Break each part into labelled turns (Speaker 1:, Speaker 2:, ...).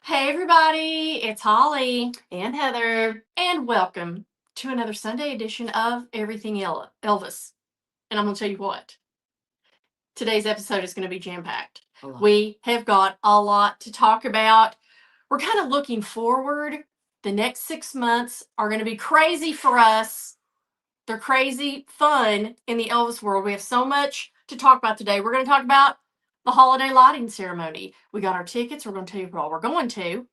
Speaker 1: Hey everybody, it's Holly,
Speaker 2: And Heather.
Speaker 1: and welcome to another Sunday edition of Everything Elvis. And I'm going to tell you what, today's episode is going to be jam packed.
Speaker 2: A lot.
Speaker 1: We have got a lot to talk about. We're kind of looking forward. The next 6 months are going to be crazy for us. They're crazy fun in the Elvis world. We have so much to talk about today. We're going to talk about the holiday lighting ceremony. We got our tickets. We're going to tell you what we're going to.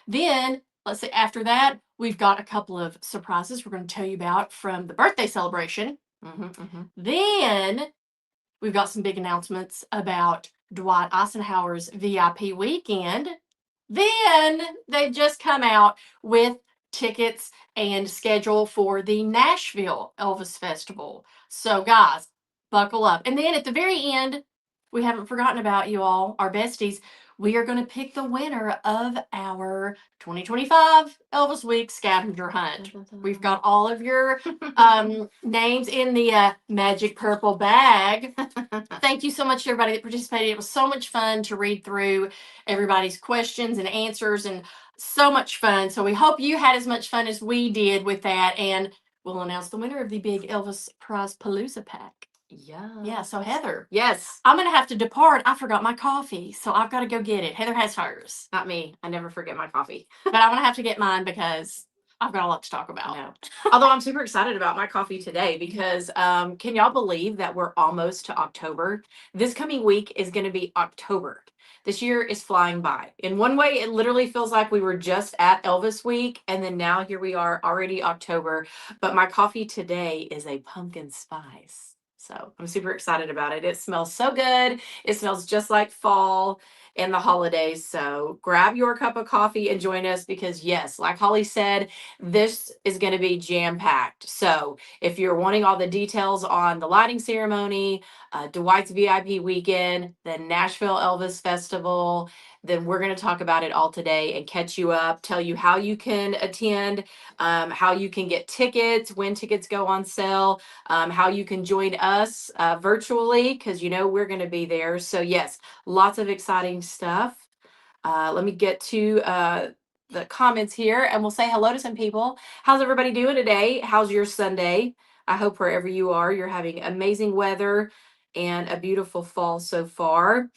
Speaker 1: Then, let's say after that, we've got a couple of surprises we're going to tell you about from the birthday celebration. Then, we've got some big announcements about Dwight Icenhower's VIP weekend. Then, they've just come out with tickets and schedule for the Nashville Elvis Festival. So, guys, buckle up. And then at the very end, we haven't forgotten about you all, our besties. We are going to pick the winner of our 2025 Elvis Week scavenger hunt. We've got all of your names in the magic purple bag. Thank you so much to everybody that participated. It was so much fun to read through everybody's questions and answers, and so much fun. So we hope you had as much fun as we did with that, and we'll announce the winner of the big Elvis Prize Palooza pack. Yeah, so Heather,
Speaker 2: Yes.
Speaker 1: I'm going to have to depart. I forgot my coffee, so I've got to go get it. Heather has hers,
Speaker 2: Not me. I never forget my coffee.
Speaker 1: but I'm going to have to get mine because I've got a lot to talk about.
Speaker 2: No. Although I'm super excited about my coffee today because can y'all believe that we're almost to October? This coming week is going to be October. This year is flying by. In one way, it literally feels like we were just at Elvis week, and then now here we are already October. But my coffee today is a pumpkin spice. So I'm super excited about it. It smells so good. It smells just like fall and the holidays. So grab your cup of coffee and join us because, yes, like Holly said, this is going to be jam packed. So if you're wanting all the details on the lighting ceremony, Dwight's VIP weekend, the Nashville Elvis Festival, then we're going to talk about it all today and catch you up, tell you how you can attend, how you can get tickets, when tickets go on sale, how you can join us virtually because we're going to be there. So, yes, lots of exciting stuff. Let me get to the comments here and we'll say hello to some people. How's everybody doing today? How's your Sunday? I hope wherever you are, you're having amazing weather and a beautiful fall so far.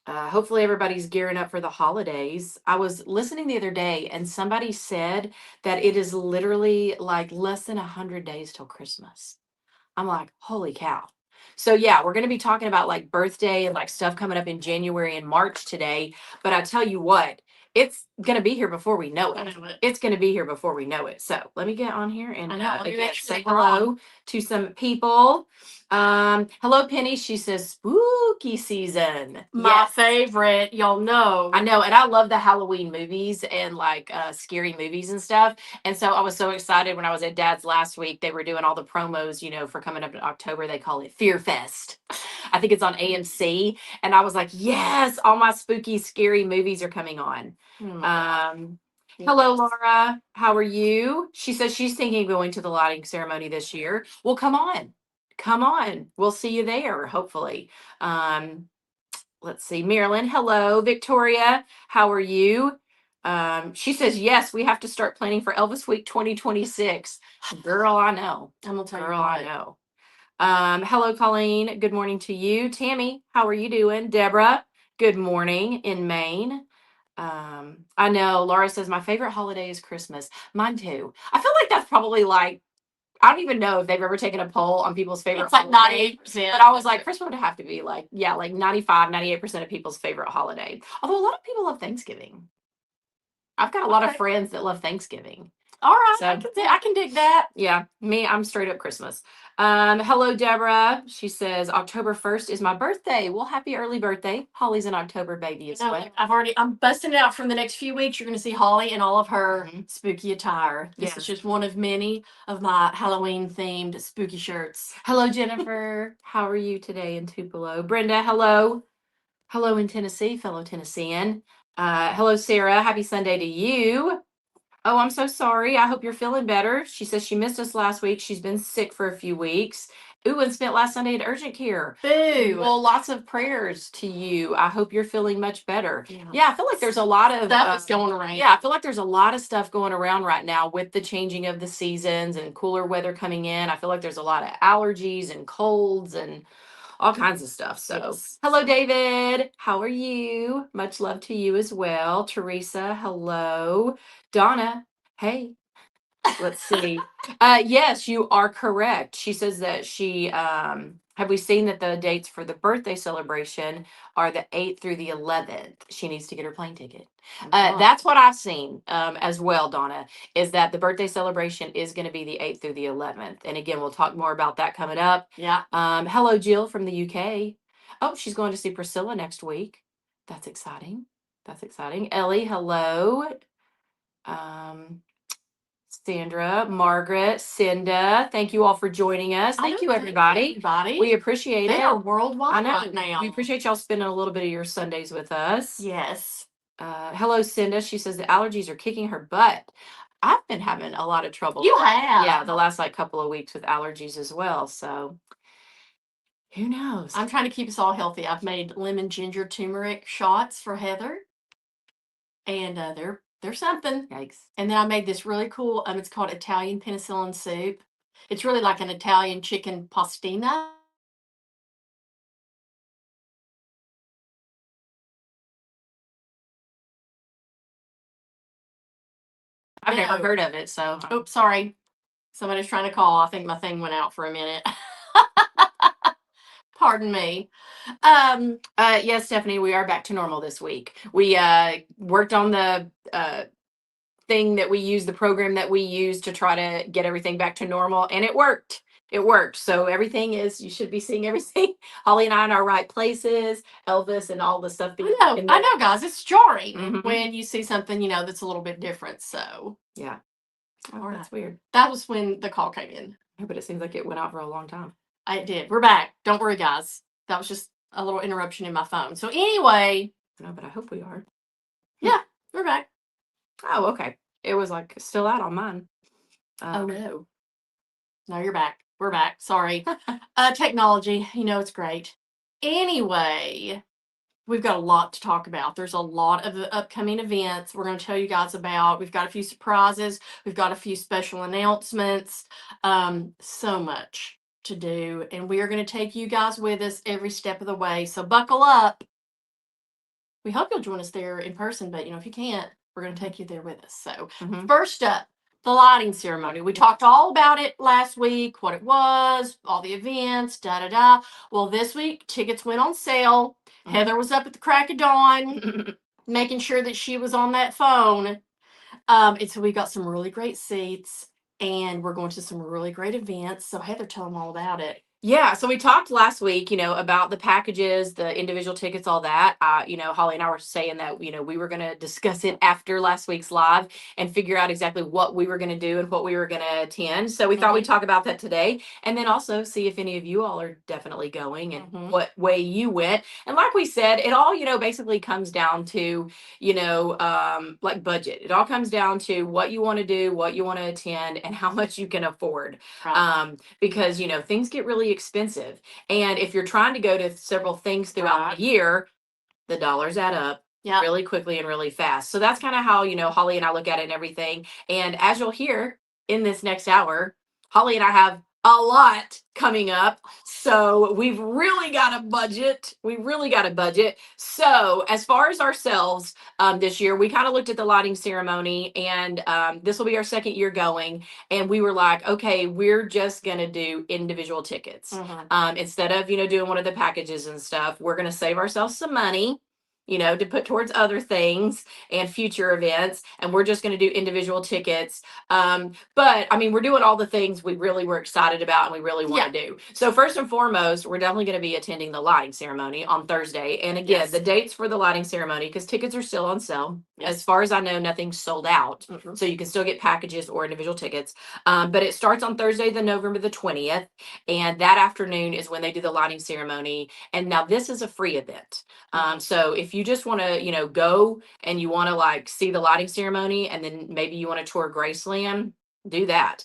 Speaker 2: Hopefully everybody's gearing up for the holidays. I was listening the other day and somebody said that it is literally like less than 100 days till Christmas. I'm like, holy cow. So yeah, we're going to be talking about like birthday and like stuff coming up in January and March today. But I tell you what, it's going to be here before we know it. It's going to be here before we know it. So let me get on here and again, say hello to some people. Hello, Penny. She says spooky season.
Speaker 1: My favorite, y'all know.
Speaker 2: I know, and I love the Halloween movies and like scary movies and stuff. And so I was so excited when I was at Dad's last week. They were doing all the promos, for coming up in October. They call it Fear Fest. I think it's on AMC, and I was like, yes, all my spooky, scary movies are coming on. Hello, Laura. How are you? She says she's thinking of going to the lighting ceremony this year. Well, come on. Come on. We'll see you there, hopefully. Let's see. Marilyn, hello. Victoria, how are you? She says, yes, we have to start planning for Elvis Week 2026. Girl, I know.
Speaker 1: I'm going to tell you
Speaker 2: Girl,
Speaker 1: what.
Speaker 2: I know. Hello, Colleen. Good morning to you. Tammy, how are you doing? Deborah, good morning in Maine. I know Laura says my favorite holiday is Christmas. Mine too. I feel like that's probably like, I don't even know if they've ever taken a poll on people's favorite
Speaker 1: It's like
Speaker 2: holiday.
Speaker 1: 98%.
Speaker 2: But I was like, Christmas would have to be like, yeah, like 95, 98% of people's favorite holiday. Although a lot of people love Thanksgiving. I've got a lot of friends that love Thanksgiving.
Speaker 1: All right,
Speaker 2: So,
Speaker 1: I can dig that.
Speaker 2: Yeah, me, I'm straight up Christmas. Hello, Deborah. She says October 1st is my birthday. Well, happy early birthday. Holly's an October baby as well.
Speaker 1: I'm busting it out from the next few weeks. You're going to see Holly in all of her spooky attire. This is just one of many of my Halloween themed spooky shirts.
Speaker 2: Hello, Jennifer. How are you today in Tupelo? Brenda, hello. Hello in Tennessee, fellow Tennessean. Hello, Sarah. Happy Sunday to you. Oh, I'm so sorry. I hope you're feeling better. She says she missed us last week. She's been sick for a few weeks. Ooh, and spent last Sunday at urgent care.
Speaker 1: Boo.
Speaker 2: Well, lots of prayers to you. I hope you're feeling much better.
Speaker 1: Yeah.
Speaker 2: Yeah, I feel like there's a lot of
Speaker 1: Stuff is going around.
Speaker 2: Yeah, I feel like there's a lot of stuff going around right now with the changing of the seasons and cooler weather coming in. I feel like there's a lot of allergies and colds and all kinds of stuff. So,
Speaker 1: Yes.
Speaker 2: hello, David. How are you? Much love to you as well. Teresa, hello. Donna, hey. Let's see. Yes, you are correct. She says that she have we seen that the dates for the birthday celebration are the 8th through the 11th. She needs to get her plane ticket. That's what I've seen as well, Donna, is that the birthday celebration is going to be the 8th through the 11th. And again, we'll talk more about that coming up.
Speaker 1: Yeah.
Speaker 2: Hello, Jill from the UK. Oh, she's going to see Priscilla next week. That's exciting. That's exciting. Ellie, hello. Sandra, Margaret, Cinda, thank you all for joining us. Thank you, everybody. We appreciate it.
Speaker 1: They are worldwide
Speaker 2: I know.
Speaker 1: right now.
Speaker 2: We appreciate y'all spending a little bit of your Sundays with us.
Speaker 1: Yes.
Speaker 2: Hello, Cinda. She says the allergies are kicking her butt. I've been having a lot of trouble.
Speaker 1: You have.
Speaker 2: Yeah, the last couple of weeks with allergies as well. So who knows?
Speaker 1: I'm trying to keep us all healthy. I've made lemon ginger turmeric shots for Heather, and they're something.
Speaker 2: Yikes.
Speaker 1: And then I made this really cool. It's called Italian penicillin soup. It's really like an Italian chicken pastina.
Speaker 2: I've never heard of it. So,
Speaker 1: oops, sorry. Somebody's trying to call. I think my thing went out for a minute. Pardon me.
Speaker 2: Yes, Stephanie, we are back to normal this week. We worked on the thing that we use, the program that we use to try to get everything back to normal, and it worked. It worked. So everything is, you should be seeing everything. Holly and I in our right places, Elvis and all the stuff.
Speaker 1: I know, guys. It's jarring
Speaker 2: Mhm.
Speaker 1: when you see something, that's a little bit different. So
Speaker 2: Yeah. Oh,
Speaker 1: All
Speaker 2: that's
Speaker 1: right.
Speaker 2: weird.
Speaker 1: That was when the call came in.
Speaker 2: But it seems like it went out for a long time.
Speaker 1: I did. We're back. Don't worry, guys. That was just a little interruption in my phone. So anyway,
Speaker 2: No, but I hope we are.
Speaker 1: yeah, we're back.
Speaker 2: Oh, okay. It was still out on mine.
Speaker 1: Oh no. No, you're back. We're back. Sorry. Technology, it's great. Anyway, we've got a lot to talk about. There's a lot of upcoming events we're going to tell you guys about. We've got a few surprises. We've got a few special announcements. So much to do. And we are going to take you guys with us every step of the way. So buckle up. We hope you'll join us there in person, but if you can't, we're going to take you there with us. So first up, the lighting ceremony. We talked all about it last week, what it was, all the events, da da da. Well, this week tickets went on sale. Heather was up at the crack of dawn, making sure that she was on that phone. And so we got some really great seats, and we're going to some really great events. So Heather, tell them all about it.
Speaker 2: Yeah, so we talked last week, about the packages, the individual tickets, all that. Holly and I were saying that, we were going to discuss it after last week's live and figure out exactly what we were going to do and what we were going to attend. So we thought we'd talk about that today, and then also see if any of you all are definitely going and what way you went. And like we said, it all, basically comes down to, like budget. It all comes down to what you want to do, what you want to attend, and how much you can afford.
Speaker 1: Right.
Speaker 2: Because, things get really expensive. And if you're trying to go to several things throughout the year, the dollars add up really quickly and really fast. So that's kind of how, Holly and I look at it and everything. And as you'll hear in this next hour, Holly and I have a lot coming up. So we've really got a budget. So as far as ourselves, this year, we kind of looked at the lighting ceremony, and this will be our second year going. And we were like, okay, we're just going to do individual tickets. Instead of, doing one of the packages and stuff, we're going to save ourselves some money, to put towards other things and future events. And we're just going to do individual tickets. But I mean, we're doing all the things we really were excited about and we really want to do. So first and foremost, we're definitely going to be attending the lighting ceremony on Thursday. And again, the dates for the lighting ceremony, because tickets are still on sale. As far as I know, nothing's sold out. So you can still get packages or individual tickets. But it starts on Thursday, November the 20th. And that afternoon is when they do the lighting ceremony. And now this is a free event. So if you just want to, go and you want to see the lighting ceremony, and then maybe you want to tour Graceland, do that,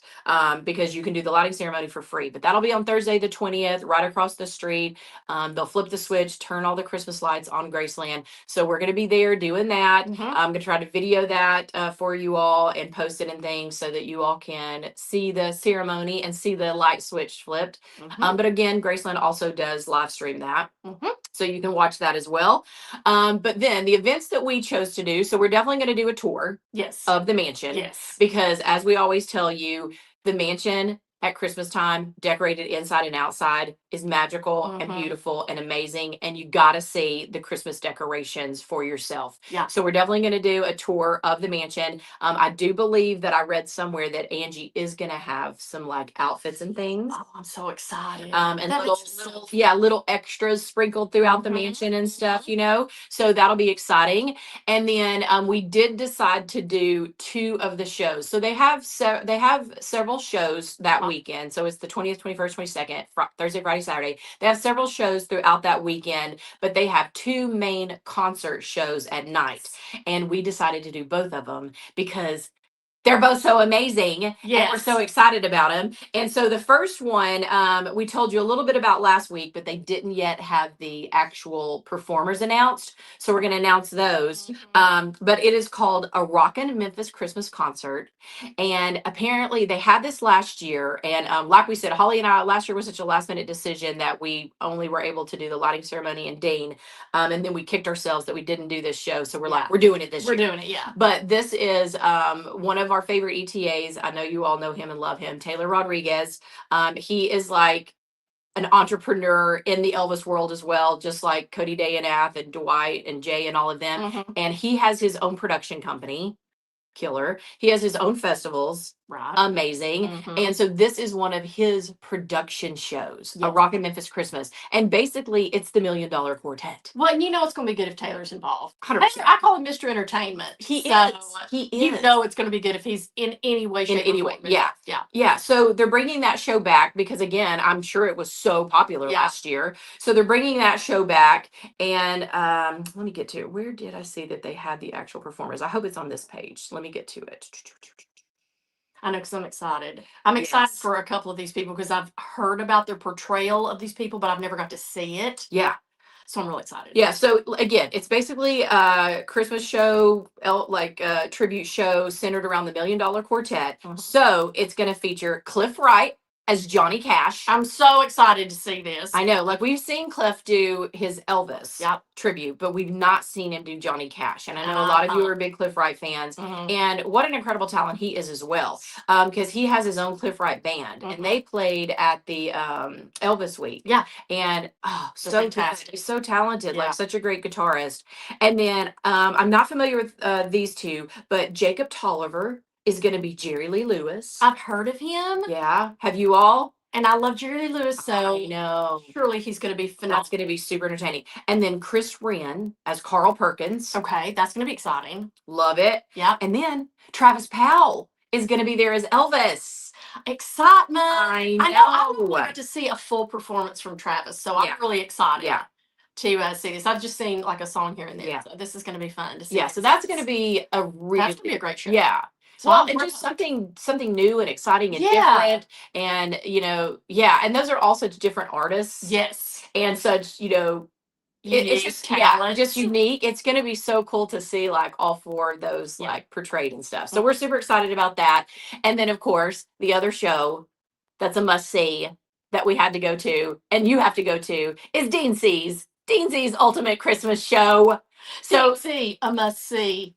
Speaker 2: because you can do the lighting ceremony for free. But that'll be on Thursday the 20th, right across the street. They'll flip the switch, turn all the Christmas lights on Graceland. So we're going to be there doing that.
Speaker 1: Mhm.
Speaker 2: I'm going to try to video that for you all and post it and things so that you all can see the ceremony and see the light switch flipped. But again, Graceland also does live stream that. So you can watch that as well. But then the events that we chose to do, so we're definitely going to do a tour
Speaker 1: Yes.
Speaker 2: of the mansion.
Speaker 1: Yes.
Speaker 2: Because as we always tell you, the mansion at Christmas time, decorated inside and outside, is magical and beautiful and amazing. And you got to see the Christmas decorations for yourself.
Speaker 1: Yeah.
Speaker 2: So we're definitely going to do a tour of the mansion. I do believe that I read somewhere that Angie is going to have some like outfits and things.
Speaker 1: Oh, I'm so excited.
Speaker 2: And
Speaker 1: That
Speaker 2: little,
Speaker 1: is so
Speaker 2: little, yeah, little extras sprinkled throughout the mansion and stuff, you know. So that'll be exciting. And then we did decide to do 2 of the shows. So they have several shows that weekend. So it's the 20th, 21st, 22nd, Thursday, Friday, Saturday. They have several shows throughout that weekend, but they have 2 main concert shows at night. And we decided to do both of them because they're both so amazing.
Speaker 1: Yes.
Speaker 2: And we're so excited about them. And so the first one, we told you a little bit about last week, but they didn't yet have the actual performers announced. So we're going to announce those. But it is called A Rockin' Memphis Christmas Concert. And apparently they had this last year. And like we said, Holly and I, last year was such a last minute decision that we only were able to do the lighting ceremony in Dean. And then we kicked ourselves that we didn't do this show. So we're like, we're doing it this year.
Speaker 1: We're doing it, yeah.
Speaker 2: But this is one of our favorite ETAs. I know you all know him and love him, Taylor Rodriguez. He is like an entrepreneur in the Elvis world as well, just like Cody Dayanath and Dwight and Jay and all of them. And he has his own production company, killer. He has his own festivals.
Speaker 1: Right.
Speaker 2: Amazing. And so this is one of his production shows, A Rockin' Memphis Christmas. And basically it's the $1 Million Quartet.
Speaker 1: Well, and you know it's going to be good if Taylor's involved.
Speaker 2: 100%.
Speaker 1: I call him Mr. Entertainment.
Speaker 2: He is.
Speaker 1: You know it's going to be good if he's in any way, shape, or form.
Speaker 2: Yeah. So they're bringing that show back because, again, I'm sure it was so popular last year. So they're bringing that show back. And let me get to it. Where did I see that they had the actual performers? I hope it's on this page. Let me get to it.
Speaker 1: I know, because I'm excited. I'm excited for a couple of these people because I've heard about their portrayal of these people, but I've never got to see it.
Speaker 2: Yeah.
Speaker 1: So I'm really excited.
Speaker 2: Yeah. So again, it's basically a Christmas show, tribute show centered around the $1 Million Quartet. So it's going to feature Cliff Wright as Johnny Cash.
Speaker 1: I'm so excited to see this.
Speaker 2: I know, like we've seen Cliff do his Elvis tribute, but we've not seen him do Johnny Cash. And I know a lot of you are big Cliff Wright fans. And what an incredible talent he is as well. Because he has his own Cliff Wright band. And they played at the Elvis Week.
Speaker 1: Yeah.
Speaker 2: And so fantastic. He's so talented, like such a great guitarist. And then I'm not familiar with these two, but Jacob Tolliver is going to be Jerry Lee Lewis.
Speaker 1: I've heard of him.
Speaker 2: Yeah. Have you all?
Speaker 1: And I love Jerry Lee Lewis, so
Speaker 2: I know.
Speaker 1: Surely he's going to be phenomenal.
Speaker 2: That's going to be super entertaining. And then Chris Wren as Carl Perkins.
Speaker 1: Okay, that's going to be exciting.
Speaker 2: Love it.
Speaker 1: Yeah.
Speaker 2: And then Travis Powell is going to be there as Elvis.
Speaker 1: Excitement.
Speaker 2: I know.
Speaker 1: I want to see a full performance from Travis, so I'm really excited.
Speaker 2: Yeah.
Speaker 1: To see this. I've just seen like a song here and there. So this is going to be fun to see.
Speaker 2: Yeah, so that's going to be a great show. Yeah.
Speaker 1: So
Speaker 2: well, and just something new and exciting and different, and and those are all such different artists.
Speaker 1: Yes,
Speaker 2: and such it's just just unique. It's going to be so cool to see like all 4 of those like portrayed and stuff. So we're super excited about that. And then of course the other show that's a must see that we had to go to and you have to go to is Dean C's Ultimate Christmas Show. So
Speaker 1: see a must see.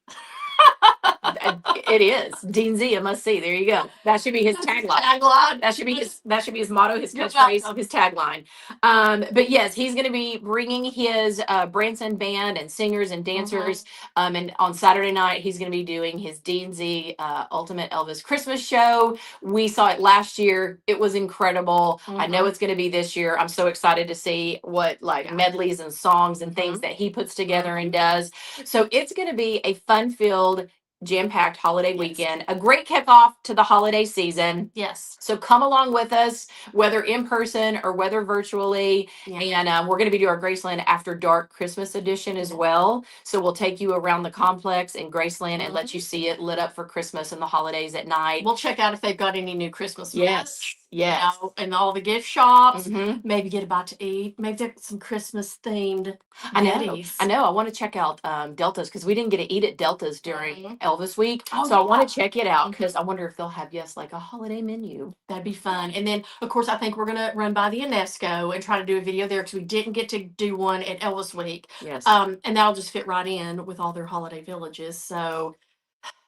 Speaker 2: It is Dean Z, a must see. There you go. That should be his tagline. That should be his motto, his catchphrase, his tagline. But yes, he's going to be bringing his Branson band and singers and dancers. And on Saturday night, he's going to be doing his Dean Z Ultimate Elvis Christmas Show. We saw it last year. It was incredible. I know it's going to be this year. I'm so excited to see what medleys and songs and things that he puts together and does. So it's going to be a fun-filled, jam-packed holiday
Speaker 1: Yes.
Speaker 2: weekend, a great kickoff to the holiday season.
Speaker 1: Yes.
Speaker 2: So come along with us, whether in person or whether virtually.
Speaker 1: Yeah.
Speaker 2: And we're going to be doing our Graceland After Dark Christmas edition as well. So we'll take you around the complex in Graceland and let you see it lit up for Christmas and the holidays at night.
Speaker 1: We'll check out if they've got any new Christmas
Speaker 2: Yes.
Speaker 1: merch,
Speaker 2: Yes.
Speaker 1: you know, and all the gift shops.
Speaker 2: Mhm.
Speaker 1: Maybe get a bite to eat. Maybe they've got some Christmas themed
Speaker 2: I know.
Speaker 1: goodies.
Speaker 2: I know. I want to check out Delta's because we didn't get to eat at Delta's during
Speaker 1: Mhm.
Speaker 2: Elvis week.
Speaker 1: Oh,
Speaker 2: So I want
Speaker 1: yeah.
Speaker 2: to check it out because I wonder if they'll have like a holiday menu.
Speaker 1: That'd be fun. And then, of course, I think we're gonna run by the UNESCO and try to do a video there because we didn't get to do one at Elvis Week.
Speaker 2: Yes.
Speaker 1: And that'll just fit right in with all their holiday villages. So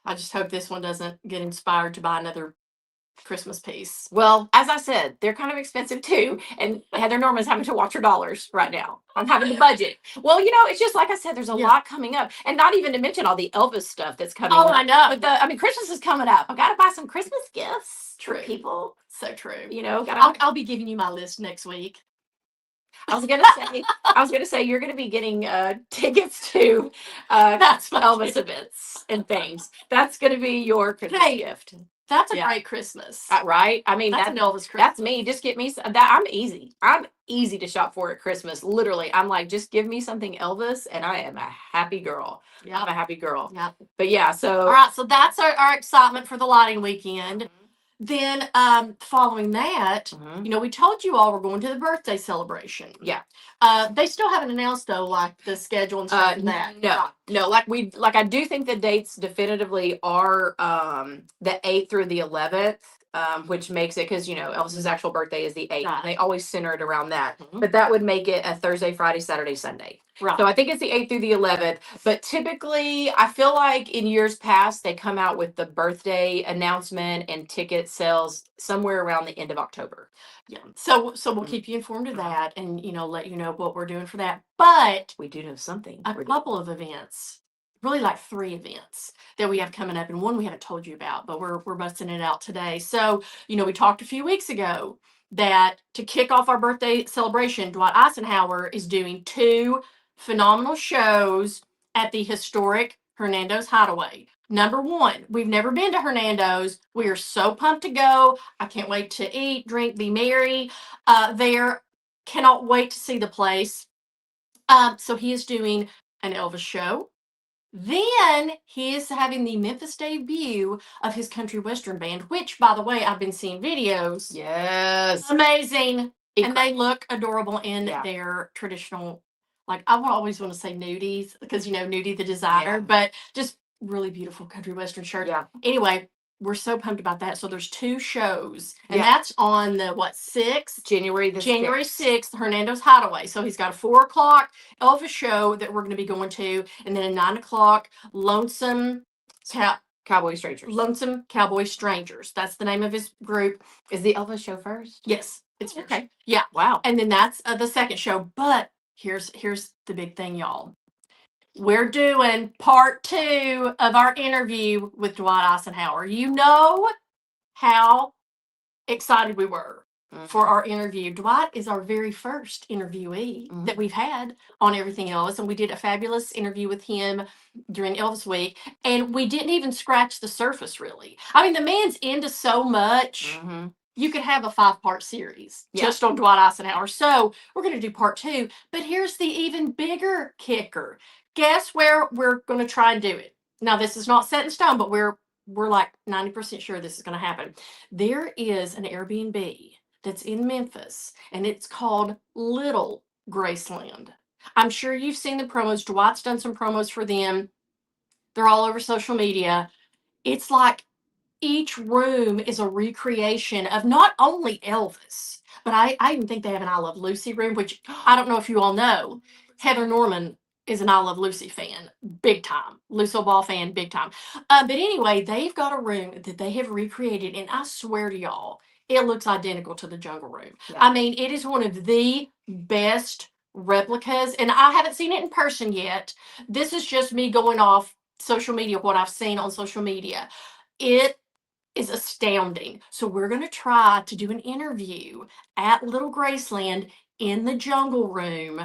Speaker 1: I just hope this one doesn't get inspired to buy another Christmas piece.
Speaker 2: Well, as I said, they're kind of expensive too. And Heather Norman's having to watch her dollars right now. I'm having to budget. Well, it's just like I said, there's a lot coming up. And not even to mention all the Elvis stuff that's coming up.
Speaker 1: I know.
Speaker 2: But Christmas is coming up. I gotta buy some Christmas gifts for
Speaker 1: True.
Speaker 2: people.
Speaker 1: So true.
Speaker 2: I'll
Speaker 1: be giving you my list next week.
Speaker 2: I was gonna say you're gonna be getting tickets to
Speaker 1: That's my
Speaker 2: Elvis
Speaker 1: gift.
Speaker 2: events and things. That's gonna be your Christmas gift.
Speaker 1: That's a
Speaker 2: Yeah.
Speaker 1: great Christmas.
Speaker 2: Right? I mean,
Speaker 1: That's an Elvis Christmas.
Speaker 2: that's me. Just get me that. I'm easy. I'm easy to shop for at Christmas. Literally, I'm like, just give me something Elvis, and I am a happy girl.
Speaker 1: Yeah.
Speaker 2: I'm a happy girl.
Speaker 1: Yeah.
Speaker 2: But yeah, so
Speaker 1: All right. So that's our excitement for the lighting weekend. Then following that,
Speaker 2: Mhm.
Speaker 1: we told you all we're going to the birthday celebration.
Speaker 2: Yeah.
Speaker 1: They still haven't announced though, like the schedule and stuff for that.
Speaker 2: No. Like I do think the dates definitively are the 8th through the 11th. Which makes it because Elvis's actual birthday is the 8th.
Speaker 1: Right.
Speaker 2: And they always center it around that.
Speaker 1: Mhm.
Speaker 2: But that would make it a Thursday, Friday, Saturday, Sunday.
Speaker 1: Right.
Speaker 2: So I think it's the 8th through the 11th. But typically, I feel like in years past, they come out with the birthday announcement and ticket sales somewhere around the end of October.
Speaker 1: Yeah. So we'll keep you informed of that and let you know what we're doing for that. But
Speaker 2: we do know something.
Speaker 1: A couple of events, really like 3 events that we have coming up, and one we haven't told you about, but we're busting it out today. So we talked a few weeks ago that to kick off our birthday celebration, Dwight Icenhower is doing 2 phenomenal shows at the historic Hernando's Hideaway. Number 1, we've never been to Hernando's. We are so pumped to go. I can't wait to eat, drink, be merry there. Cannot wait to see the place. So he is doing an Elvis show. Then he is having the Memphis debut of his country western band, which, by the way, I've been seeing videos.
Speaker 2: Yes.
Speaker 1: Amazing. And they look adorable in
Speaker 2: Yeah.
Speaker 1: their traditional, like I always want to say nudies because Nudie the designer,
Speaker 2: Yeah.
Speaker 1: but just really beautiful country western shirt.
Speaker 2: Yeah.
Speaker 1: Anyway, we're so pumped about that. So there's 2 shows, and
Speaker 2: Yeah.
Speaker 1: that's on the 6th?
Speaker 2: January
Speaker 1: 6th, Hernando's Hideaway. So he's got a 4:00 Elvis show that we're going to be going to, and then a 9:00 Lonesome
Speaker 2: Cowboy Strangers.
Speaker 1: Lonesome Cowboy Strangers. That's the name of his group.
Speaker 2: Is the Elvis show first?
Speaker 1: Yes, it's
Speaker 2: Okay.
Speaker 1: Yeah,
Speaker 2: Wow.
Speaker 1: and then that's the second show. But here's the big thing, y'all. We're doing part 2 of our interview with Dwight Icenhower. You know how excited we were for our interview. Dwight is our very first interviewee that we've had on Everything Elvis, and we did a fabulous interview with him during Elvis Week, and we didn't even scratch the surface, really. I mean, the man's into so much. You could have a 5-part series just on Dwight Icenhower. So we're going to do part 2, but here's the even bigger kicker. Guess where we're going to try and do it? Now, this is not set in stone, but we're like 90% sure this is going to happen. There is an Airbnb that's in Memphis, and it's called Little Graceland. I'm sure you've seen the promos. Dwight's done some promos for them. They're all over social media. It's like each room is a recreation of not only Elvis, but I even think they have an I Love Lucy room, which I don't know if you all know. Heather Norman is an I Love Lucy fan, big time. Lucille Ball fan, big time. But anyway, they've got a room that they have recreated, and I swear to y'all, it looks identical to the Jungle Room. Yeah. I mean, it is one of the best replicas, and I haven't seen it in person yet. This is just me going off social media, what I've seen on social media. It is astounding. So we're going to try to do an interview at Little Graceland in the Jungle Room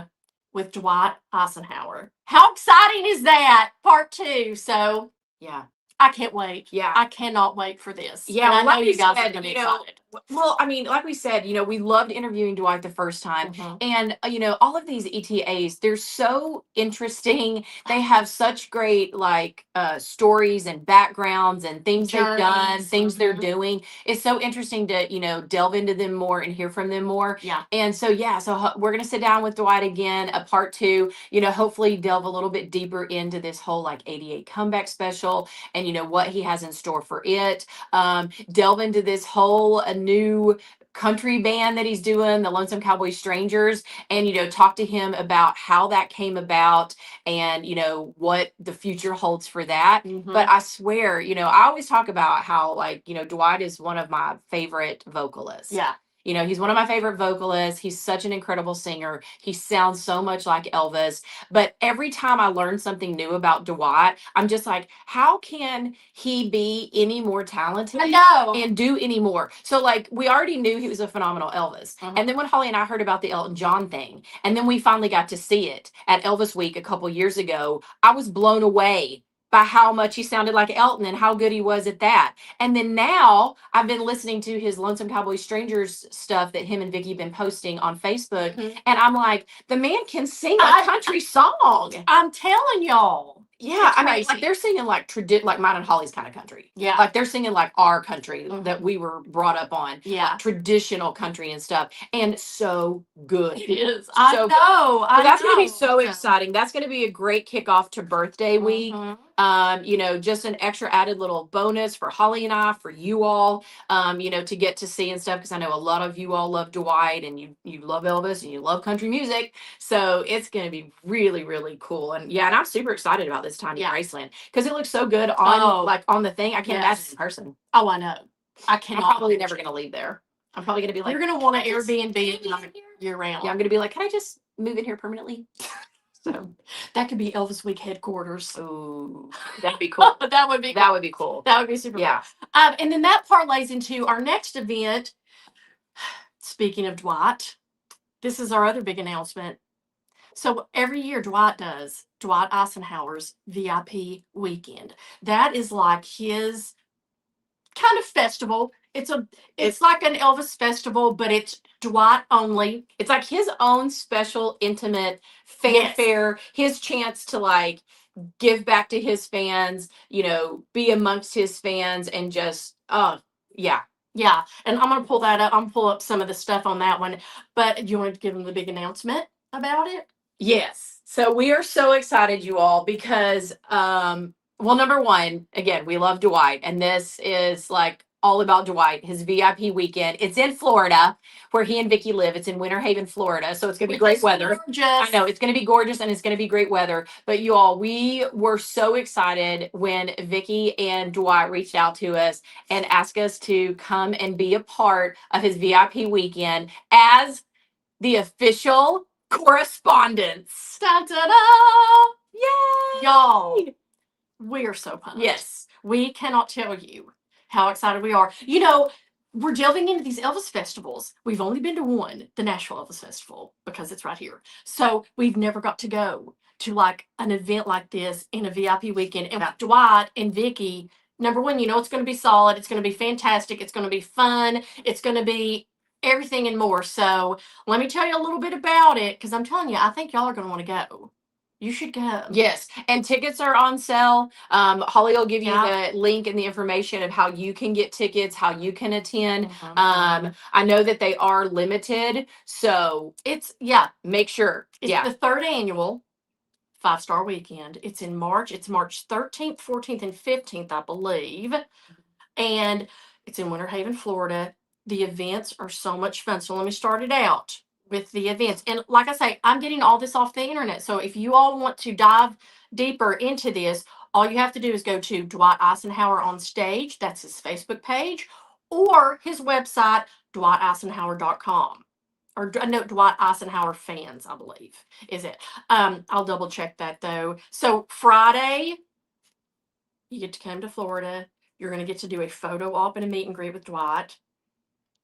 Speaker 1: with Dwight Icenhower. How exciting is that? Part 2. So
Speaker 2: yeah,
Speaker 1: I can't wait.
Speaker 2: Yeah.
Speaker 1: I cannot wait for this.
Speaker 2: Yeah,
Speaker 1: And I
Speaker 2: well,
Speaker 1: know
Speaker 2: like
Speaker 1: you
Speaker 2: we
Speaker 1: guys are
Speaker 2: said,
Speaker 1: going to be
Speaker 2: you know,
Speaker 1: excited.
Speaker 2: well, I mean, like we said, we loved interviewing Dwight the first time.
Speaker 1: Mhm.
Speaker 2: And, all of these ETAs, they're so interesting. They have such great, like, stories and backgrounds and things they've done,
Speaker 1: Journeys.
Speaker 2: things they're
Speaker 1: Mhm.
Speaker 2: doing. It's so interesting to, delve into them more and hear from them more.
Speaker 1: Yeah.
Speaker 2: And so, yeah, so we're going to sit down with Dwight again, a part two, hopefully delve a little bit deeper into this whole, like, 88 comeback special and, what he has in store for it. Delve into this whole new country band that he's doing, the Lonesome Cowboy Strangers, and talk to him about how that came about and what the future holds for that.
Speaker 1: Mhm.
Speaker 2: But I swear, I always talk about how, like, Dwight is one of my favorite vocalists.
Speaker 1: Yeah.
Speaker 2: He's one of my favorite vocalists. He's such an incredible singer. He sounds so much like Elvis. But every time I learn something new about Dwight, I'm just like, how can he be any more talented
Speaker 1: I know.
Speaker 2: and do any more? So, like, we already knew he was a phenomenal Elvis.
Speaker 1: Mhm.
Speaker 2: And then when Holly and I heard about the Elton John thing, and then we finally got to see it at Elvis Week a couple years ago, I was blown away by how much he sounded like Elton and how good he was at that. And then now I've been listening to his Lonesome Cowboy Strangers stuff that him and Vicky been posting on Facebook.
Speaker 1: Mhm.
Speaker 2: And I'm like, the man can sing a
Speaker 1: I-
Speaker 2: country song.
Speaker 1: I'm telling y'all.
Speaker 2: Yeah,
Speaker 1: It's
Speaker 2: I mean,
Speaker 1: crazy.
Speaker 2: like they're singing like like mine and Holly's kind of country.
Speaker 1: Yeah.
Speaker 2: Like they're singing like our country
Speaker 1: Mhm.
Speaker 2: that we were brought up on.
Speaker 1: Yeah.
Speaker 2: Traditional country and stuff. And so good.
Speaker 1: It is. I
Speaker 2: So
Speaker 1: know.
Speaker 2: So that's going to be
Speaker 1: know.
Speaker 2: so exciting. That's going to be a great kickoff to birthday week.
Speaker 1: Mhm.
Speaker 2: Just an extra added little bonus for Holly and I, for you all, to get to see and stuff. Because I know a lot of you all love Dwight and you love Elvis and you love country music. So it's going to be really, really cool. And yeah, and I'm super excited about this time in Graceland because it looks so good on on the thing. I can't imagine in person.
Speaker 1: Oh, I know. I
Speaker 2: I'm
Speaker 1: cannot.
Speaker 2: probably never going to leave there. I'm probably going to be like,
Speaker 1: you're going to want to
Speaker 2: "Can I just-
Speaker 1: Airbnb
Speaker 2: can I
Speaker 1: it
Speaker 2: just-
Speaker 1: like year round.
Speaker 2: Yeah, I'm going to be like, can I just move in here permanently? So
Speaker 1: that could be Elvis Week headquarters.
Speaker 2: ooh, that'd be cool.
Speaker 1: That would be
Speaker 2: That would be cool.
Speaker 1: That would be super
Speaker 2: Yeah.
Speaker 1: cool. And then that parlays into our next event. Speaking of Dwight, this is our other big announcement. So every year Dwight does Dwight Icenhower's VIP weekend. That is like his kind of festival. It's like an Elvis festival, but it's Dwight only.
Speaker 2: It's like his own special, intimate fanfare, his chance to like give back to his fans, be amongst his fans and just, yeah.
Speaker 1: Yeah. And I'm going to pull that up. I'm going to pull up some of the stuff on that one. But do you want to give them the big announcement about it?
Speaker 2: Yes. So we are so excited, you all, because, well, number one, again, we love Dwight. And this is like all about Dwight, his VIP weekend. It's in Florida, where he and Vicky live. It's in Winter Haven, Florida. So it's going to be great weather.
Speaker 1: Gorgeous.
Speaker 2: I know it's going to be gorgeous and it's going to be great weather. But you all, we were so excited when Vicky and Dwight reached out to us and asked us to come and be a part of his VIP weekend as the official correspondents.
Speaker 1: Da, da, da.
Speaker 2: Yay!
Speaker 1: Y'all, we are so pumped.
Speaker 2: Yes.
Speaker 1: We cannot tell you how excited we are. We're delving into these Elvis festivals. We've only been to one, the Nashville Elvis Festival, because it's right here. So we've never got to go to like an event like this in a VIP weekend. And with Dwight and Vicky, number one, it's going to be solid. It's going to be fantastic. It's going to be fun. It's going to be everything and more. So let me tell you a little bit about it, because I'm telling you, I think y'all are going to want to go. You should go.
Speaker 2: Yes. And tickets are on sale. Holly will give you
Speaker 1: Yeah.
Speaker 2: the link and the information of how you can get tickets, how you can attend.
Speaker 1: Mhm.
Speaker 2: I know that they are limited. So make sure.
Speaker 1: It's the third annual 5-star weekend. It's in March. It's March 13th, 14th, and 15th, I believe. And it's in Winter Haven, Florida. The events are so much fun. So let me start it out with the events. And like I say, I'm getting all this off the internet. So if you all want to dive deeper into this, all you have to do is go to Dwight Icenhower on Stage. That's his Facebook page, or his website, dwighticenhower.com. Or no, Dwight Icenhower Fans, I believe, is it. I'll double check that though. So Friday, you get to come to Florida. You're going to get to do a photo op and a meet and greet with Dwight.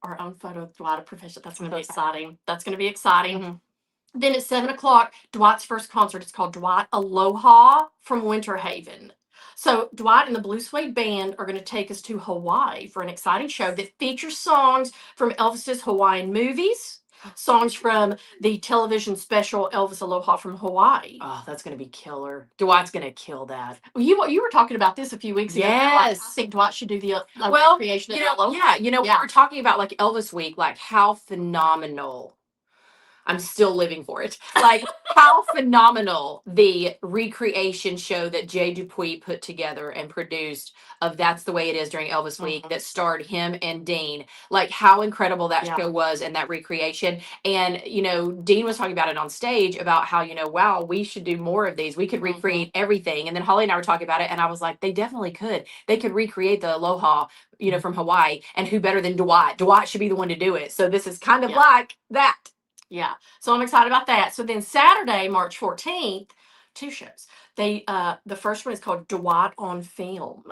Speaker 1: Our own photo of Dwight, a professional. That's going to be exciting. That's going to be exciting.
Speaker 2: Mm-hmm.
Speaker 1: Then at 7 o'clock, Dwight's first concert is called Dwight Aloha from Winter Haven. So Dwight and the Blue Suede Band are going to take us to Hawaii for an exciting show that features songs from Elvis's Hawaiian movies, songs from the television special Elvis Aloha from Hawaii.
Speaker 2: Oh, that's gonna be killer. Dwight's gonna kill that.
Speaker 1: Well, you were talking about this a few weeks ago. Like,
Speaker 2: Yes.
Speaker 1: I think Dwight should do the
Speaker 2: Well,
Speaker 1: creation of
Speaker 2: you know,
Speaker 1: Aloha.
Speaker 2: yeah, we
Speaker 1: Yeah.
Speaker 2: were talking about like Elvis Week, like how phenomenal. I'm still living for it. Like how phenomenal the recreation show that Jay Dupuis put together and produced of That's the Way It Is during Elvis Week that starred him and Dean. Like how incredible that
Speaker 1: Yeah.
Speaker 2: show was and that recreation. And, Dean was talking about it on stage about how, wow, we should do more of these. We could recreate everything. And then Holly and I were talking about it and I was like, they definitely could. They could recreate the Aloha, from Hawaii. And who better than Dwight? Dwight should be the one to do it. So this is kind of like that.
Speaker 1: Yeah. So I'm excited about that. So then Saturday, March 14th, 2 shows. The first one is called Dwight on Film.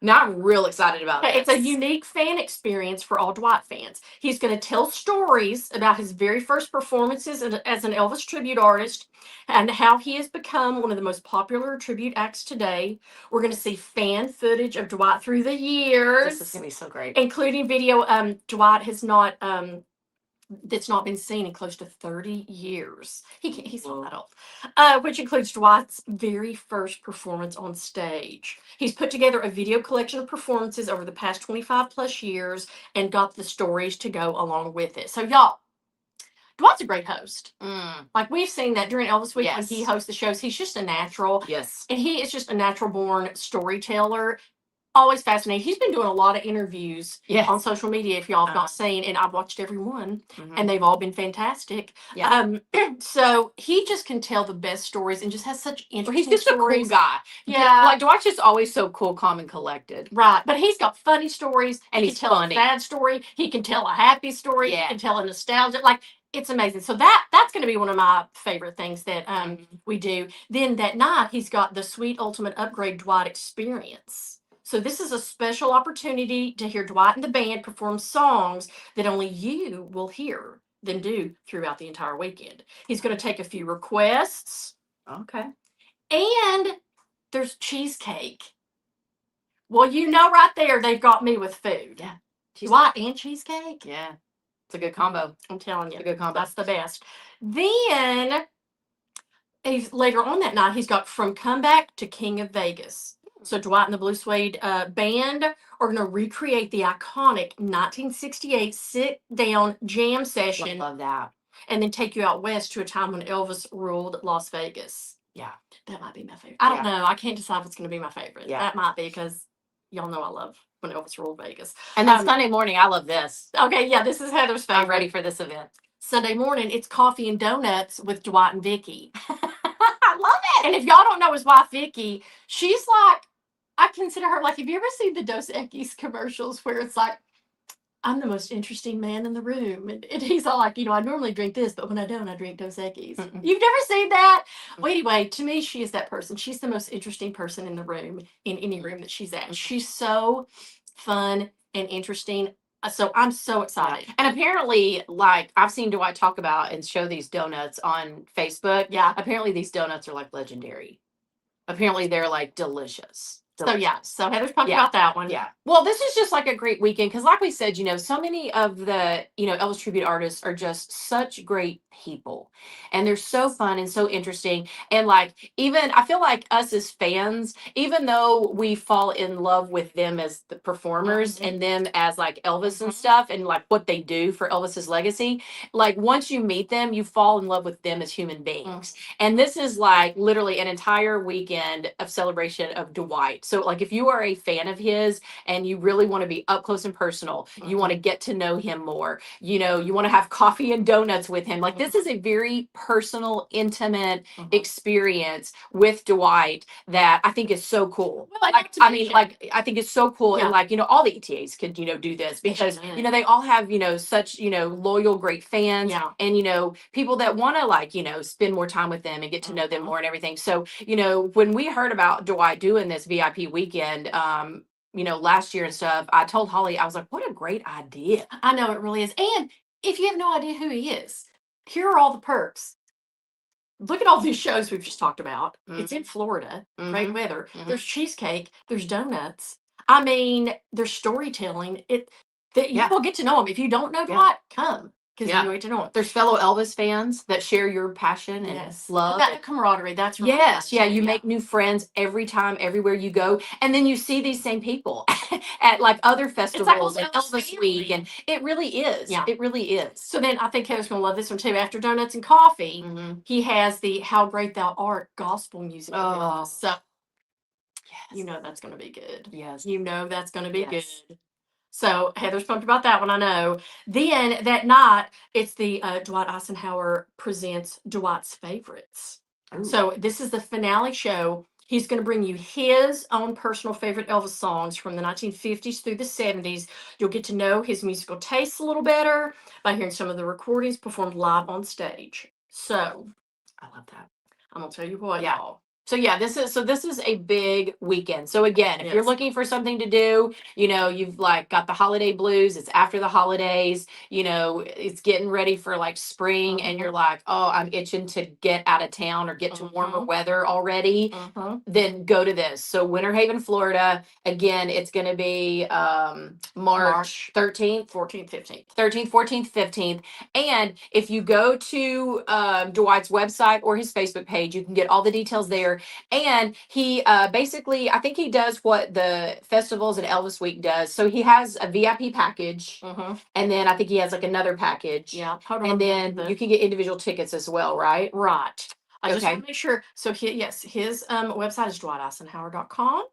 Speaker 2: Now I'm real excited about it.
Speaker 1: It's a unique fan experience for all Dwight fans. He's going to tell stories about his very first performances as an Elvis tribute artist and how he has become one of the most popular tribute acts today. We're going to see fan footage of Dwight through the years.
Speaker 2: This is going to be so great.
Speaker 1: Including video Dwight has not that's not been seen in close to 30 years. He's not that old. Which includes Dwight's very first performance on stage. He's put together a video collection of performances over the past 25 plus years and got the stories to go along with it. So y'all, Dwight's a great host. Like we've seen that during Elvis Week when he hosts the shows. He's just a natural.
Speaker 2: Yes.
Speaker 1: And he is just a natural born storyteller. Always fascinating. He's been doing a lot of interviews on social media, if y'all have not seen, and I've watched every one, and they've all been fantastic.
Speaker 2: Yeah.
Speaker 1: So he just can tell the best stories and just has such interesting
Speaker 2: He's just
Speaker 1: stories.
Speaker 2: a cool guy.
Speaker 1: Yeah.
Speaker 2: Like Dwight's just always so cool, calm, and collected.
Speaker 1: Right. But he's got funny stories, and
Speaker 2: he's
Speaker 1: he can tell
Speaker 2: funny.
Speaker 1: a sad story. He can tell a happy story.
Speaker 2: Yeah.
Speaker 1: He can tell a nostalgia. Like, it's amazing. So that's going to be one of my favorite things that we do. Then that night, he's got the Sweet Ultimate Upgrade Dwight Experience. So this is a special opportunity to hear Dwight and the band perform songs that only you will hear them do throughout the entire weekend. He's going to take a few requests.
Speaker 2: Okay.
Speaker 1: And there's cheesecake. Well, right there, they've got me with food.
Speaker 2: Yeah.
Speaker 1: Dwight and cheesecake?
Speaker 2: Yeah. It's a good combo.
Speaker 1: I'm telling you.
Speaker 2: It's a good combo.
Speaker 1: That's the best. Then, later on that night, he's got From Comeback to King of Vegas. So Dwight and the Blue Suede Band are going to recreate the iconic 1968 sit-down jam session.
Speaker 2: Love that.
Speaker 1: And then take you out west to a time when Elvis ruled Las Vegas.
Speaker 2: Yeah.
Speaker 1: That might be my favorite. I don't know. I can't decide what's going to be my favorite.
Speaker 2: Yeah.
Speaker 1: That might be because y'all know I love when Elvis ruled Vegas.
Speaker 2: And then Sunday morning, I love this.
Speaker 1: Okay, yeah, this is Heather's favorite.
Speaker 2: I'm ready for this event.
Speaker 1: Sunday morning, it's coffee and donuts with Dwight and Vicky.
Speaker 2: I love it.
Speaker 1: And if y'all don't know his wife, Vicky, she's like, I consider her like, have you ever seen the Dos Equis commercials where it's like, I'm the most interesting man in the room. And he's all like, I normally drink this, but when I don't, I drink Dos Equis. You've never seen that? Well, anyway, to me, she is that person. She's the most interesting person in the room, in any room that she's at. She's so fun and interesting. So I'm so excited.
Speaker 2: And apparently, like I've seen Dwight talk about and show these donuts on Facebook.
Speaker 1: Yeah.
Speaker 2: Apparently these donuts are like legendary. Apparently they're like delicious.
Speaker 1: So yeah, so Heather's pumped about that one.
Speaker 2: Yeah. Well, this is just like a great weekend because, like we said, so many of the Elvis tribute artists are just such great people, and they're so fun and so interesting. And like even I feel like us as fans, even though we fall in love with them as the performers and them as like Elvis and stuff, and like what they do for Elvis's legacy, like once you meet them, you fall in love with them as human beings. And this is like literally an entire weekend of celebration of Dwight. So like if you are a fan of his and you really want to be up close and personal, you want to get to know him more, you want to have coffee and donuts with him. Like this is a very personal, intimate experience with Dwight that I think is so cool.
Speaker 1: Well,
Speaker 2: I think it's so cool. And like, all the ETAs could, do this because, they all have, such, loyal, great fans and, people that want to like, spend more time with them and get to know them more and everything. So, when we heard about Dwight doing this VIP weekend, last year and stuff, I told Holly, I was like, what a great idea.
Speaker 1: I know it really is. And if you have no idea who he is, here are all the perks. look at all these shows we've just talked about. It's in Florida, great
Speaker 2: Mhm.
Speaker 1: weather.
Speaker 2: Mhm.
Speaker 1: There's cheesecake, there's donuts. I mean, there's storytelling. That you
Speaker 2: Yeah.
Speaker 1: will get to know them. If you don't know
Speaker 2: Yeah.
Speaker 1: Dwight, come because
Speaker 2: Yeah.
Speaker 1: you'll get to know him.
Speaker 2: There's fellow Elvis fans that share your passion and
Speaker 1: Yes,
Speaker 2: love.
Speaker 1: that camaraderie. That's really
Speaker 2: Yes,
Speaker 1: fun,
Speaker 2: yeah,
Speaker 1: too,
Speaker 2: you make new friends every time, everywhere you go, and then you see these same people at like other festivals and
Speaker 1: Elvis
Speaker 2: Elvis Week,
Speaker 1: family.
Speaker 2: and it really is.
Speaker 1: Yeah.
Speaker 2: It really is.
Speaker 1: So then I think Heather's gonna love this one too. After Donuts and Coffee,
Speaker 2: Mhm.
Speaker 1: he has the How Great Thou Art gospel music.
Speaker 2: Oh.
Speaker 1: So
Speaker 2: Yes.
Speaker 1: you know that's gonna be good.
Speaker 2: Yes.
Speaker 1: You know that's gonna be
Speaker 2: Yes.
Speaker 1: good. So Heather's pumped about that one, I know. Then that night, it's the Dwight Eisenhower presents Dwight's favorites.
Speaker 2: Ooh.
Speaker 1: So this is the finale show. He's going to bring you his own personal favorite Elvis songs from the 1950s through the 70s. You'll get to know his musical tastes a little better by hearing some of the recordings performed live on stage. So
Speaker 2: I love that.
Speaker 1: I'm gonna tell you what,
Speaker 2: Yeah.
Speaker 1: y'all.
Speaker 2: So yeah, this is a big weekend. So again, if you're
Speaker 1: Yes.
Speaker 2: looking for something to do, you've like got the holiday blues, it's after the holidays, it's getting ready for like spring and you're like, "Oh, I'm itching to get out of town or get to warmer weather already." Then go to this. So Winter Haven, Florida, again, it's going to be March 13th,
Speaker 1: 14th, 15th.
Speaker 2: 13th, 14th, 15th. And if you go to Dwight's website or his Facebook page, you can get all the details there. And he basically, I think he does what the festivals and Elvis Week does. So he has a VIP package, and then I think he has like another package.
Speaker 1: Yeah. Hold on.
Speaker 2: And then you can get individual tickets as well, right?
Speaker 1: Right. I just
Speaker 2: Okay.
Speaker 1: want to make sure. So his website is dwighticenhower.com.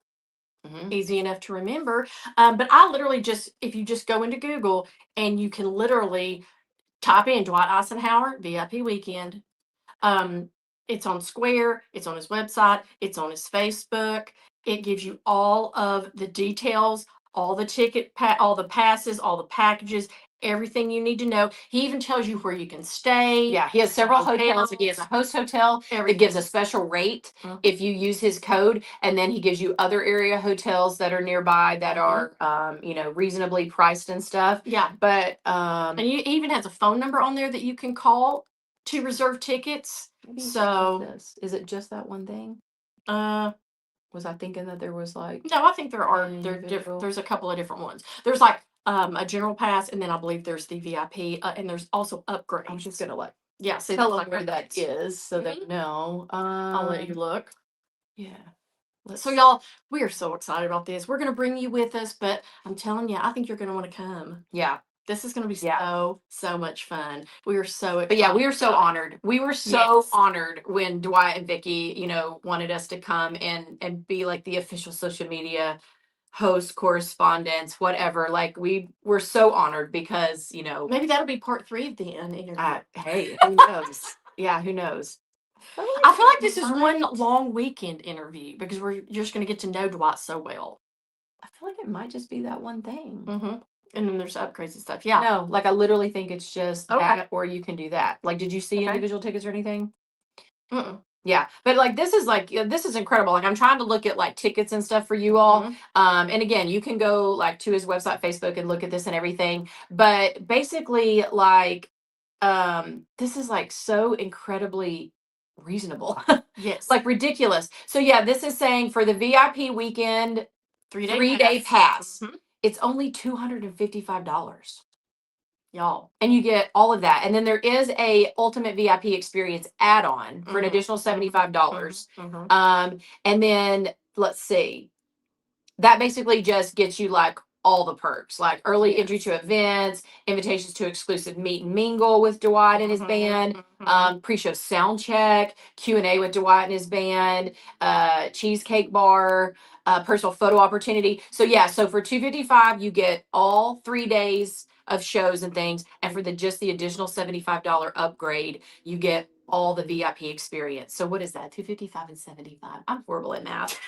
Speaker 1: Easy enough to remember. But I literally if you just go into Google and you can literally type in Dwight Eisenhower VIP weekend. It's on Square, it's on his website, it's on his Facebook. It gives you all of the details, all the all the passes, all the packages, everything you need to know. He even tells you where you can stay.
Speaker 2: Yeah, he has several hotels. He has a host hotel that gives a special rate if you use his code, and then he gives you other area hotels that are nearby that are reasonably priced and stuff.
Speaker 1: Yeah.
Speaker 2: But
Speaker 1: and he even has a phone number on there that you can call to reserve tickets. So
Speaker 2: is it just that one thing? Was I thinking that there was like
Speaker 1: no, I think there's a couple of different ones. There's like a general pass, and then I believe there's the VIP, and there's also upgrades.
Speaker 2: I'm just gonna
Speaker 1: so
Speaker 2: tell them where that is so they know.
Speaker 1: I'll let you look.
Speaker 2: Yeah.
Speaker 1: So y'all, we are so excited about this. We're gonna bring you with us, but I'm telling you, I think you're gonna want to come.
Speaker 2: Yeah.
Speaker 1: This is going to be so much fun. We are so excited.
Speaker 2: But yeah, we are so honored. We were so honored when Dwight and Vicky, wanted us to come and be like the official social media host, correspondents, whatever. Like we were so honored because,
Speaker 1: maybe that'll be part 3 of the interview.
Speaker 2: Hey, who knows? Yeah, who knows?
Speaker 1: I feel like this is one long weekend interview because we're just going to get to know Dwight so well.
Speaker 2: I feel like it might just be that one thing.
Speaker 1: And then there's upgrades and stuff. Yeah.
Speaker 2: No, like I literally think it's just that, or you can do that. Like, did you see individual tickets or anything? Yeah, but like this is incredible. Like I'm trying to look at like tickets and stuff for you all. And again, you can go like to his website, Facebook, and look at this and everything. But basically, like, this is like so incredibly reasonable.
Speaker 1: Yes.
Speaker 2: Like ridiculous. So yeah, this is saying for the VIP weekend 3-day pass. It's only $255, y'all, and you get all of that. And then there is a ultimate VIP experience add-on for an additional $75. And then let's see, that basically just gets you like all the perks, like early entry to events, invitations to exclusive meet and mingle with Dwight and his band, pre-show sound check, Q&A with Dwight and his band, cheesecake bar, personal photo opportunity. So yeah, so for $255, you get all 3 days of shows and things, and for just the additional $75 upgrade, you get all the VIP experience. So what is that? $255 and $75. I'm horrible at math.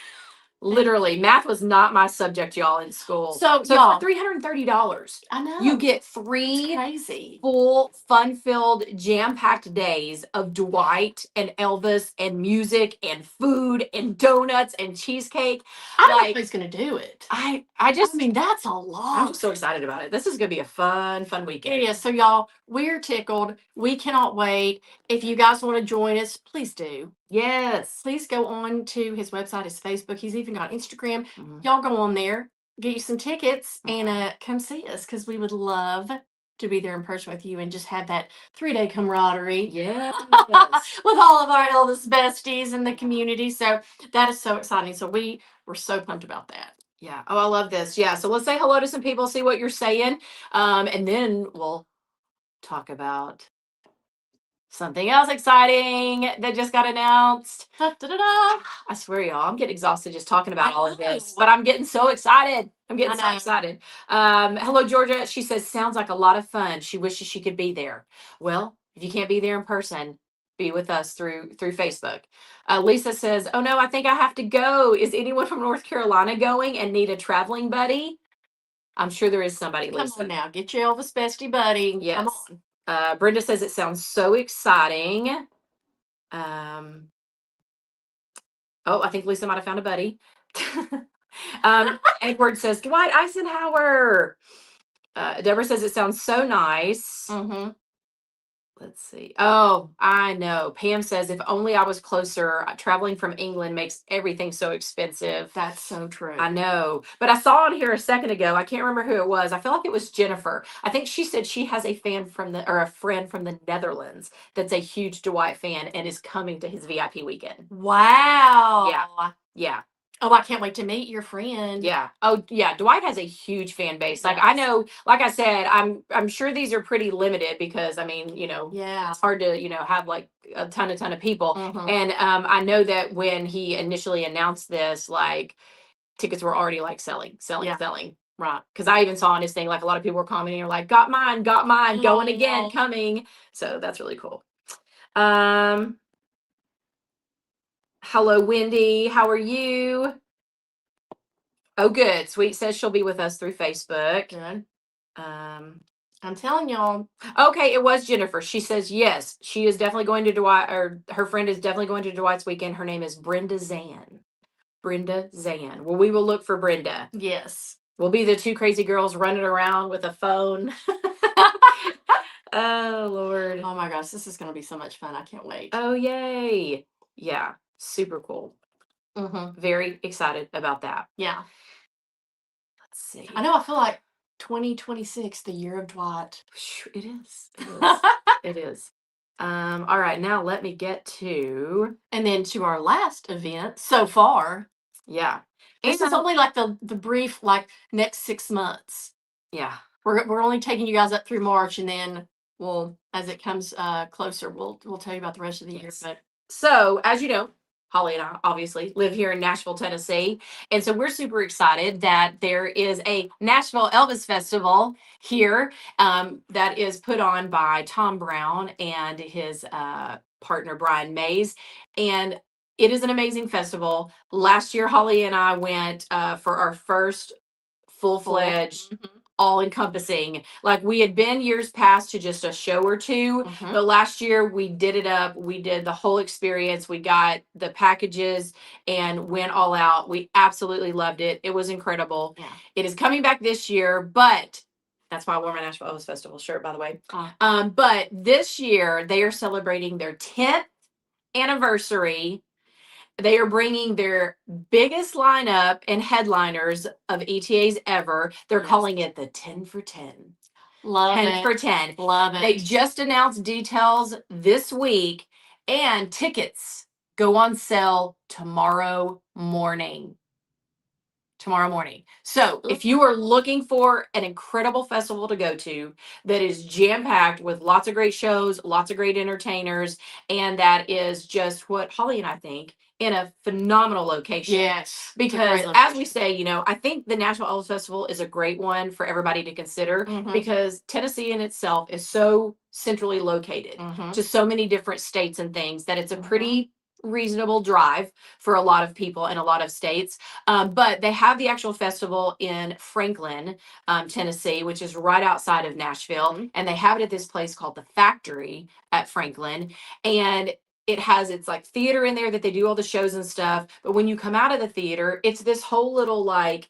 Speaker 2: Literally, math was not my subject, y'all, in school.
Speaker 1: So
Speaker 2: y'all, for $330,
Speaker 1: I know
Speaker 2: you get
Speaker 1: it's
Speaker 2: 3
Speaker 1: crazy.
Speaker 2: full, fun-filled, jam-packed days of Dwight and Elvis and music and food and donuts and cheesecake.
Speaker 1: I don't know
Speaker 2: Like,
Speaker 1: if he's gonna do it.
Speaker 2: I
Speaker 1: mean, that's a
Speaker 2: I'm
Speaker 1: lot.
Speaker 2: just so excited about it. This is gonna be a fun weekend.
Speaker 1: Yeah, so y'all, we're tickled. We cannot wait. If you guys want to join us, please do.
Speaker 2: Yes.
Speaker 1: Please go on to his website, his Facebook. He's even got Instagram.
Speaker 2: Mhm.
Speaker 1: Y'all go on there, get you some tickets,
Speaker 2: Mhm.
Speaker 1: and come see us because we would love to be there in person with you and just have that 3-day camaraderie.
Speaker 2: Yes.
Speaker 1: With all of our Elvis besties in the community. So that is so exciting. So we're so pumped about that.
Speaker 2: Yeah. Oh, I love this. Yeah. So let's say hello to some people, see what you're saying. And then we'll talk about something else exciting that just got announced.
Speaker 1: Da, da, da, da.
Speaker 2: I swear, y'all, I'm getting exhausted just talking about
Speaker 1: I
Speaker 2: all of this,
Speaker 1: know.
Speaker 2: but I'm getting so excited. I'm getting
Speaker 1: I
Speaker 2: so
Speaker 1: know.
Speaker 2: excited. Hello, Georgia. She says, sounds like a lot of fun. She wishes she could be there. Well, if you can't be there in person, be with us through Facebook. Lisa says, oh no, I think I have to go. Is anyone from North Carolina going and need a traveling buddy? I'm sure there is somebody,
Speaker 1: Come
Speaker 2: Lisa.
Speaker 1: on now, get your Elvis bestie buddy.
Speaker 2: Yes.
Speaker 1: Come on.
Speaker 2: Brenda says it sounds so exciting. Oh, I think Lisa might have found a buddy. Edward says Dwight Icenhower. Deborah says it sounds so nice.
Speaker 1: Mm-hmm.
Speaker 2: Let's see. Oh, I know. Pam says if only I was closer. Traveling from England makes everything so expensive.
Speaker 1: That's so true.
Speaker 2: I know. But I saw on here a second ago. I can't remember who it was. I feel like it was Jennifer. I think she said she has a friend from the Netherlands that's a huge Dwight fan and is coming to his VIP weekend.
Speaker 1: Wow.
Speaker 2: Yeah. Yeah.
Speaker 1: Oh, I can't wait to meet your friend.
Speaker 2: Yeah. Oh, yeah. Dwight has a huge fan base. Like I know, like I said, I'm sure these are pretty limited because I mean,
Speaker 1: Yeah.
Speaker 2: it's hard to, have like a ton of people.
Speaker 1: Mhm.
Speaker 2: And I know that when he initially announced this, like tickets were already like selling.
Speaker 1: Right.
Speaker 2: Because I even saw on his thing, like a lot of people were commenting, like, got mine, going again, coming. So that's really cool. Hello, Wendy. How are you? Oh, good. Sweet says she'll be with us through Facebook.
Speaker 1: Good. I'm telling y'all.
Speaker 2: Okay, it was Jennifer. She says yes, she is definitely going to Dwight, or her friend is definitely going to Dwight's weekend. Her name is Brenda Zan. Brenda Zan. Well, we will look for Brenda.
Speaker 1: Yes.
Speaker 2: We'll be the two crazy girls running around with a phone. Oh, Lord.
Speaker 1: Oh my gosh, this is going to be so much fun. I can't wait.
Speaker 2: Oh, yay. Yeah, super cool.
Speaker 1: Mm-hmm.
Speaker 2: Very excited about that.
Speaker 1: Yeah.
Speaker 2: Let's see.
Speaker 1: I know. I feel like 2026, the year of Dwight.
Speaker 2: It is. It is. All right, now let me get to
Speaker 1: and then to our last event so far.
Speaker 2: Yeah.
Speaker 1: This is only like the brief like next 6 months.
Speaker 2: Yeah.
Speaker 1: We're only taking you guys up through March, and then we'll, as it comes closer, we'll tell you about the rest of the year. But
Speaker 2: so, as you know, Holly and I obviously live here in Nashville, Tennessee. And so we're super excited that there is a Nashville Elvis Festival here that is put on by Tom Brown and his partner, Brian Mays. And it is an amazing festival. Last year, Holly and I went for our first full-fledged, all-encompassing. Like we had been years past to just a show or two, but last year we did it up. We did the whole experience. We got the packages and went all out. We absolutely loved it. It was incredible.
Speaker 1: Yeah.
Speaker 2: It is coming back this year, but that's why I wore my Nashville Elvis Festival shirt, by the way. But this year they are celebrating their 10th anniversary. They are bringing their biggest lineup and headliners of ETAs ever. They're calling it the 10 for 10.
Speaker 1: Love
Speaker 2: 10
Speaker 1: it.
Speaker 2: for 10.
Speaker 1: Love it.
Speaker 2: They just announced details this week, and tickets go on sale tomorrow morning. So if you are looking for an incredible festival to go to that is jam-packed with lots of great shows, lots of great entertainers, and that is just what Holly and I think in a phenomenal location.
Speaker 1: Yes.
Speaker 2: Because as we say, I think the Nashville Elvis Festival is a great one for everybody to consider because Tennessee in itself is so centrally located to so many different states and things that it's a pretty reasonable drive for a lot of people in a lot of states. But they have the actual festival in Franklin, Tennessee, which is right outside of Nashville. And they have it at this place called the Factory at Franklin. And it's like theater in there that they do all the shows and stuff. But when you come out of the theater, it's this whole little like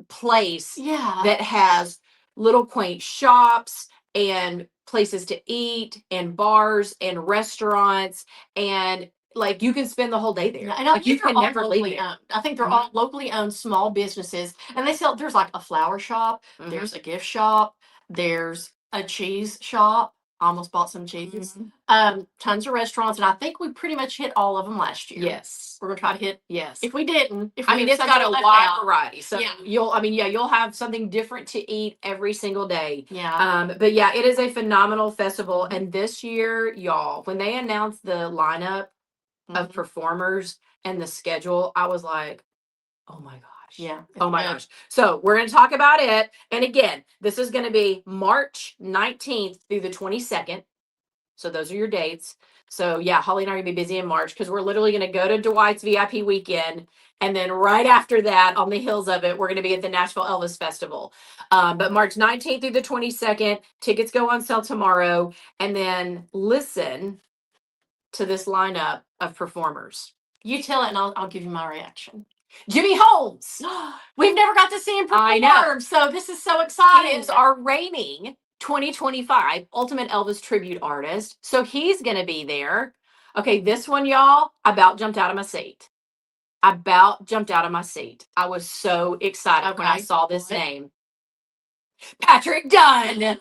Speaker 2: place that has little quaint shops and places to eat and bars and restaurants, and like you can spend the whole day there.
Speaker 1: And
Speaker 2: like you
Speaker 1: they're
Speaker 2: can
Speaker 1: all
Speaker 2: never leave
Speaker 1: locally
Speaker 2: it.
Speaker 1: owned. I think they're all locally owned small businesses, and they sell. There's like a flower shop.
Speaker 2: Mhm.
Speaker 1: There's a gift shop. There's a cheese shop. I almost bought some cheese. Tons of restaurants, and I think we pretty much hit all of them last year.
Speaker 2: Yes.
Speaker 1: We're gonna try to hit.
Speaker 2: Yes.
Speaker 1: If we didn't,
Speaker 2: I mean, it's got a wide variety. So you'll have something different to eat every single day.
Speaker 1: Yeah.
Speaker 2: But yeah, it is a phenomenal festival. And this year, y'all, when they announced the lineup of performers and the schedule, I was like, oh my gosh.
Speaker 1: Yeah.
Speaker 2: Oh my gosh. So we're going to talk about it. And again, this is going to be March 19th through the 22nd. So those are your dates. So yeah, Holly and I are gonna be busy in March because we're literally gonna go to Dwight's VIP weekend. And then right after that, on the heels of it, we're gonna be at the Nashville Elvis Festival. But March 19th through the 22nd, tickets go on sale tomorrow. And then listen to this lineup of performers.
Speaker 1: You tell it and I'll give you my reaction.
Speaker 2: Jimmy Holmes.
Speaker 1: We've never got to see him perform.
Speaker 2: I know.
Speaker 1: So this is so exciting.
Speaker 2: He is our reigning 2025 Ultimate Elvis Tribute Artist. So he's going to be there. Okay, this one, y'all, I about jumped out of my seat. I was so excited when I saw this name. Patrick Dunn.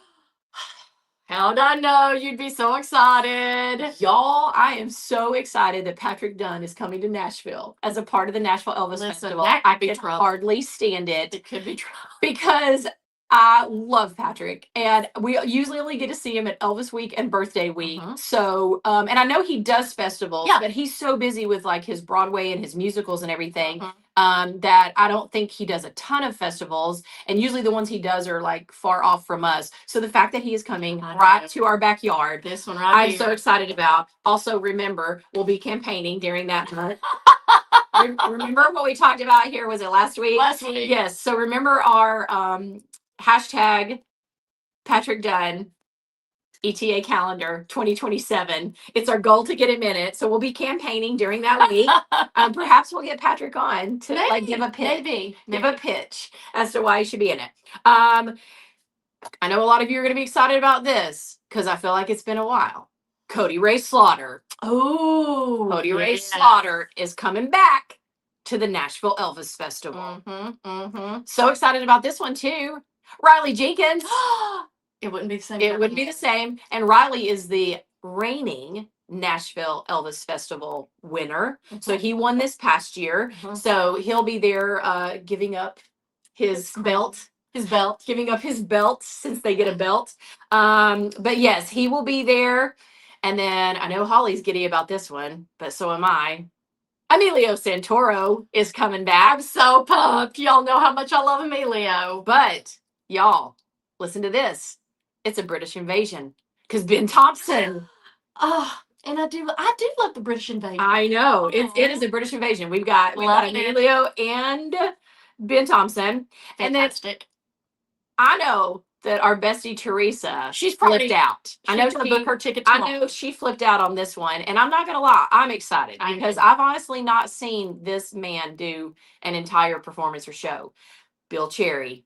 Speaker 1: How did I know you'd be so excited?
Speaker 2: Y'all, I am so excited that Patrick Dunn is coming to Nashville as a part of the Nashville Elvis Festival. I can hardly stand it.
Speaker 1: It could be trouble.
Speaker 2: Because I love Patrick, and we usually only get to see him at Elvis Week and Birthday Week. So, and I know he does festivals, but he's so busy with like his Broadway and his musicals and everything that I don't think he does a ton of festivals. And usually the ones he does are like far off from us. So the fact that he is coming right to our backyard,
Speaker 1: this one right
Speaker 2: I'm so excited about. Also, remember, we'll be campaigning during that month. Remember what we talked about here? Was it last week?
Speaker 1: Last week.
Speaker 2: Yes. So remember our hashtag Patrick Dunn ETA calendar 2027. It's our goal to get him in it. So we'll be campaigning during that week. Perhaps we'll get Patrick on to like give a pitch. Give a pitch as to why he should be in it. I know a lot of you are going to be excited about this because I feel like it's been a while. Cody Ray Slaughter.
Speaker 1: Oh,
Speaker 2: Cody Ray Slaughter is coming back to the Nashville Elvis Festival. So excited about this one too. Riley Jenkins.
Speaker 1: It wouldn't be the same.
Speaker 2: It wouldn't be the same. And Riley is the reigning Nashville Elvis Festival winner. So he won this past year. So he'll be there giving up his belt. Giving up his belt since they get a belt. But yes, he will be there. And then I know Holly's giddy about this one, but so am I. Emilio Santoro is coming back.
Speaker 1: I'm so pumped. Y'all know how much I love Emilio.
Speaker 2: But y'all, listen to this. It's a British invasion because Ben Thompson.
Speaker 1: And I do love the British invasion.
Speaker 2: I know it is a British invasion. We've got Emilio and Ben Thompson.
Speaker 1: Fantastic.
Speaker 2: And then I know that our bestie Teresa,
Speaker 1: she's
Speaker 2: flipped out.
Speaker 1: I know to book her ticket tomorrow.
Speaker 2: I know she flipped out on this one, and I'm not gonna lie, I'm excited because I've honestly not seen this man do an entire performance or show. Bill Cherry.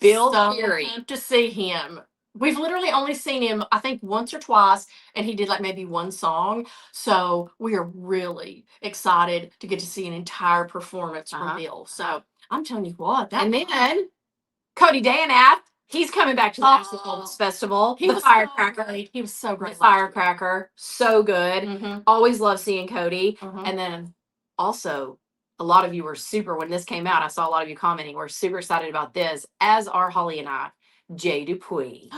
Speaker 1: Cherry. To see him. We've literally only seen him, I think, once or twice, and he did like maybe one song. So we are really excited to get to see an entire performance from Bill. So I'm telling you what.
Speaker 2: And then Cody Dayanath, he's coming back to the Nashville Elvis Festival.
Speaker 1: He was firecracker. He was so great.
Speaker 2: The firecracker. So good. Always love seeing Cody. And then also, a lot of you were when this came out, I saw a lot of you commenting, we're super excited about this, as are Holly and I. Jay Dupuis.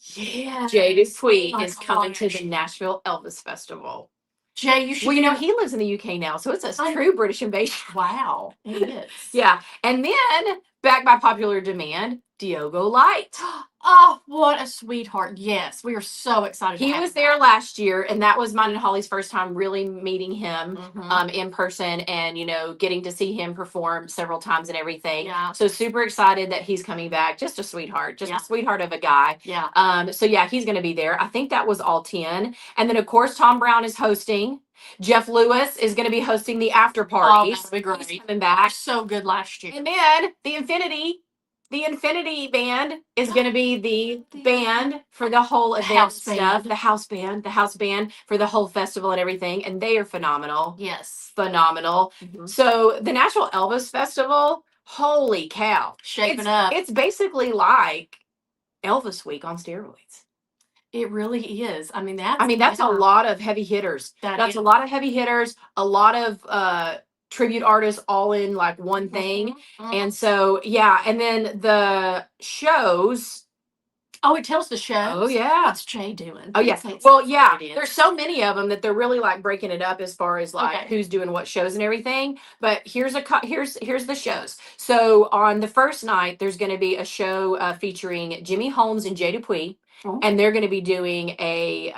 Speaker 2: Jay Dupuis is coming to the Nashville Elvis Festival.
Speaker 1: Jay, you should.
Speaker 2: Well, you know, he lives in the UK now, so it's a true British invasion.
Speaker 1: Wow. It is.
Speaker 2: Yeah. And then, back by popular demand, Diogo Light.
Speaker 1: Oh, what a sweetheart. Yes, we are so excited.
Speaker 2: He was there last year, and that was mine and Holly's first time really meeting him in person and, getting to see him perform several times and everything.
Speaker 1: Yeah.
Speaker 2: So super excited that he's coming back. Just a sweetheart, just a sweetheart of a guy.
Speaker 1: Yeah.
Speaker 2: So yeah, he's going to be there. I think that was all 10. And then, of course, Tom Brown is hosting. Jeff Lewis is going to be hosting the after party.
Speaker 1: Oh, that'll be great.
Speaker 2: He's coming back.
Speaker 1: So good last year.
Speaker 2: And then the Infinity Band is going to be the band for the whole event stuff. The house band for the whole festival and everything. And they are phenomenal.
Speaker 1: Yes.
Speaker 2: Phenomenal. So the Nashville Elvis Festival, holy cow.
Speaker 1: Shaping up.
Speaker 2: It's basically like Elvis Week on steroids.
Speaker 1: It really is. I mean, that's
Speaker 2: a lot of heavy hitters. That's a lot of heavy hitters, a lot of tribute artists all in like one thing. And so, yeah. And then the shows.
Speaker 1: Oh, it tells the shows?
Speaker 2: Oh, yeah.
Speaker 1: What's Jay doing?
Speaker 2: Oh, yeah. Well, yeah. There's so many of them that they're really like breaking it up as far as like who's doing what shows and everything. But here's the shows. So on the first night, there's going to be a show featuring Jimmy Holmes and Jay Dupuis. And they're going to be doing a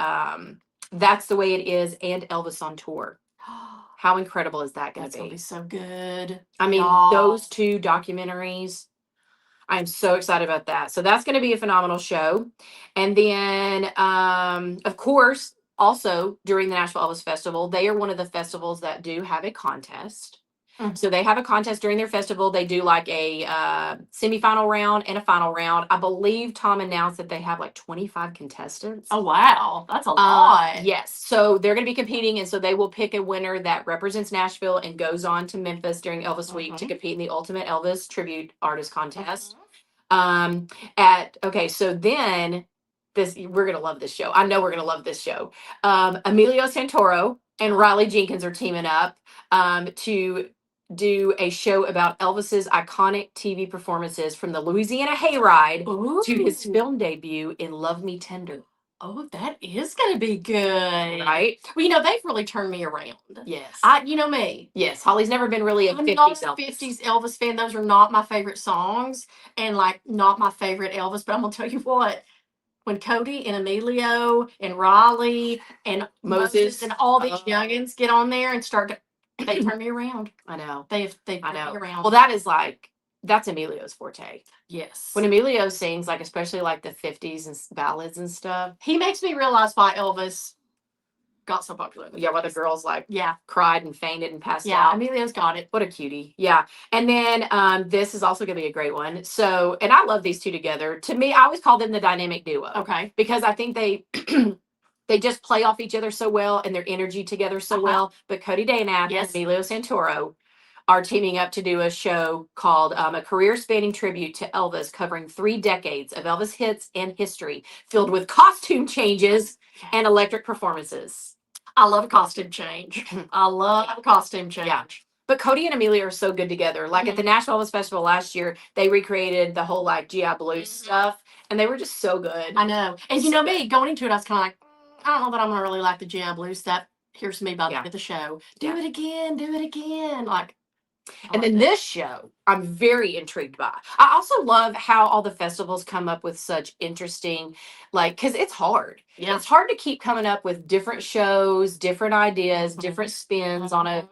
Speaker 2: That's the Way It Is and Elvis on tour. How incredible is that going to be?
Speaker 1: That's going to be so good.
Speaker 2: I mean, those two documentaries, I'm so excited about that. So that's going to be a phenomenal show. And then, of course, also during the Nashville Elvis Festival, they are one of the festivals that do have a contest. So they have a contest during their festival. They do like a semifinal round and a final round. I believe Tom announced that they have like 25 contestants.
Speaker 1: Oh, wow. That's a lot.
Speaker 2: Yes. So they're going to be competing. And so they will pick a winner that represents Nashville and goes on to Memphis during Elvis Week to compete in the Ultimate Elvis Tribute Artist Contest. So then we're going to love this show. I know we're going to love this show. Emilio Santoro and Riley Jenkins are teaming up to do a show about Elvis's iconic TV performances from the Louisiana Hayride to his film debut in Love Me Tender.
Speaker 1: Oh, that is going to be good.
Speaker 2: Right?
Speaker 1: Well, they've really turned me around.
Speaker 2: Yes.
Speaker 1: You know me.
Speaker 2: Yes. Holly's never been really a 50s
Speaker 1: not
Speaker 2: Elvis.
Speaker 1: 50s Elvis fan. Those are not my favorite songs and like not my favorite Elvis. But I'm going to tell you what. When Cody and Emilio and Raleigh and Moses and all these youngins get on there and start to, they turn me around.
Speaker 2: I know.
Speaker 1: They turn me around.
Speaker 2: Well, that's Emilio's forte.
Speaker 1: Yes.
Speaker 2: When Emilio sings, like especially like the 50s and ballads and stuff,
Speaker 1: he makes me realize why Elvis got so popular.
Speaker 2: Yeah, why the girls cried and fainted and passed out.
Speaker 1: Yeah, Emilio's got it.
Speaker 2: What a cutie. Yeah. And then this is also going to be a great one. So, and I love these two together. To me, I always call them the dynamic duo.
Speaker 1: Okay.
Speaker 2: Because I think they just play off each other so well and their energy together so well. But Cody Daynath and Emilio Santoro are teaming up to do a show called a career-spanning tribute to Elvis, covering 3 decades of Elvis hits and history, filled with costume changes and electric performances.
Speaker 1: I love a costume change. I love a costume change.
Speaker 2: Yeah. But Cody and Amelia are so good together. Like at the Nashville Elvis Festival last year, they recreated the whole like GI Blues stuff, and they were just so good.
Speaker 1: I know. And you know me, going into it, I was kind of like, I don't know that I'm gonna really like the GI Blues stuff. Here's me by the end of the show. Do it again. Like.
Speaker 2: And then this show, I'm very intrigued by. I also love how all the festivals come up with such interesting, because it's hard.
Speaker 1: Yeah.
Speaker 2: It's hard to keep coming up with different shows, different ideas, different spins on a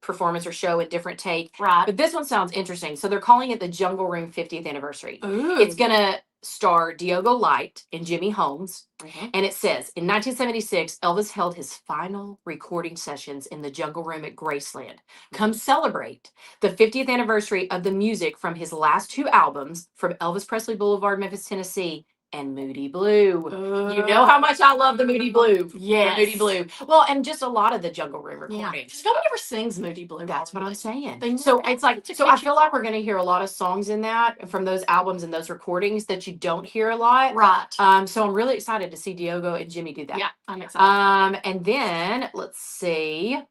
Speaker 2: performance or show, a different take.
Speaker 1: Right.
Speaker 2: But this one sounds interesting. So they're calling it the Jungle Room 50th anniversary.
Speaker 1: Ooh.
Speaker 2: It's going to star Diogo Light and Jimmy Holmes. And it says, in 1976, Elvis held his final recording sessions in the Jungle Room at Graceland. Come celebrate the 50th anniversary of the music from his last 2 albums, From Elvis Presley Boulevard, Memphis, Tennessee, and Moody Blue. You know how much I love the Moody Blue.
Speaker 1: Yes.
Speaker 2: Moody Blue. Well, and just a lot of the Jungle Room recordings.
Speaker 1: Nobody ever sings Moody Blue.
Speaker 2: That's what I'm saying. So it's like, I feel like we're going to hear a lot of songs in that from those albums and those recordings that you don't hear a lot.
Speaker 1: Right.
Speaker 2: So I'm really excited to see Diogo and Jimmy do that.
Speaker 1: Yeah, I'm excited.
Speaker 2: And then let's see.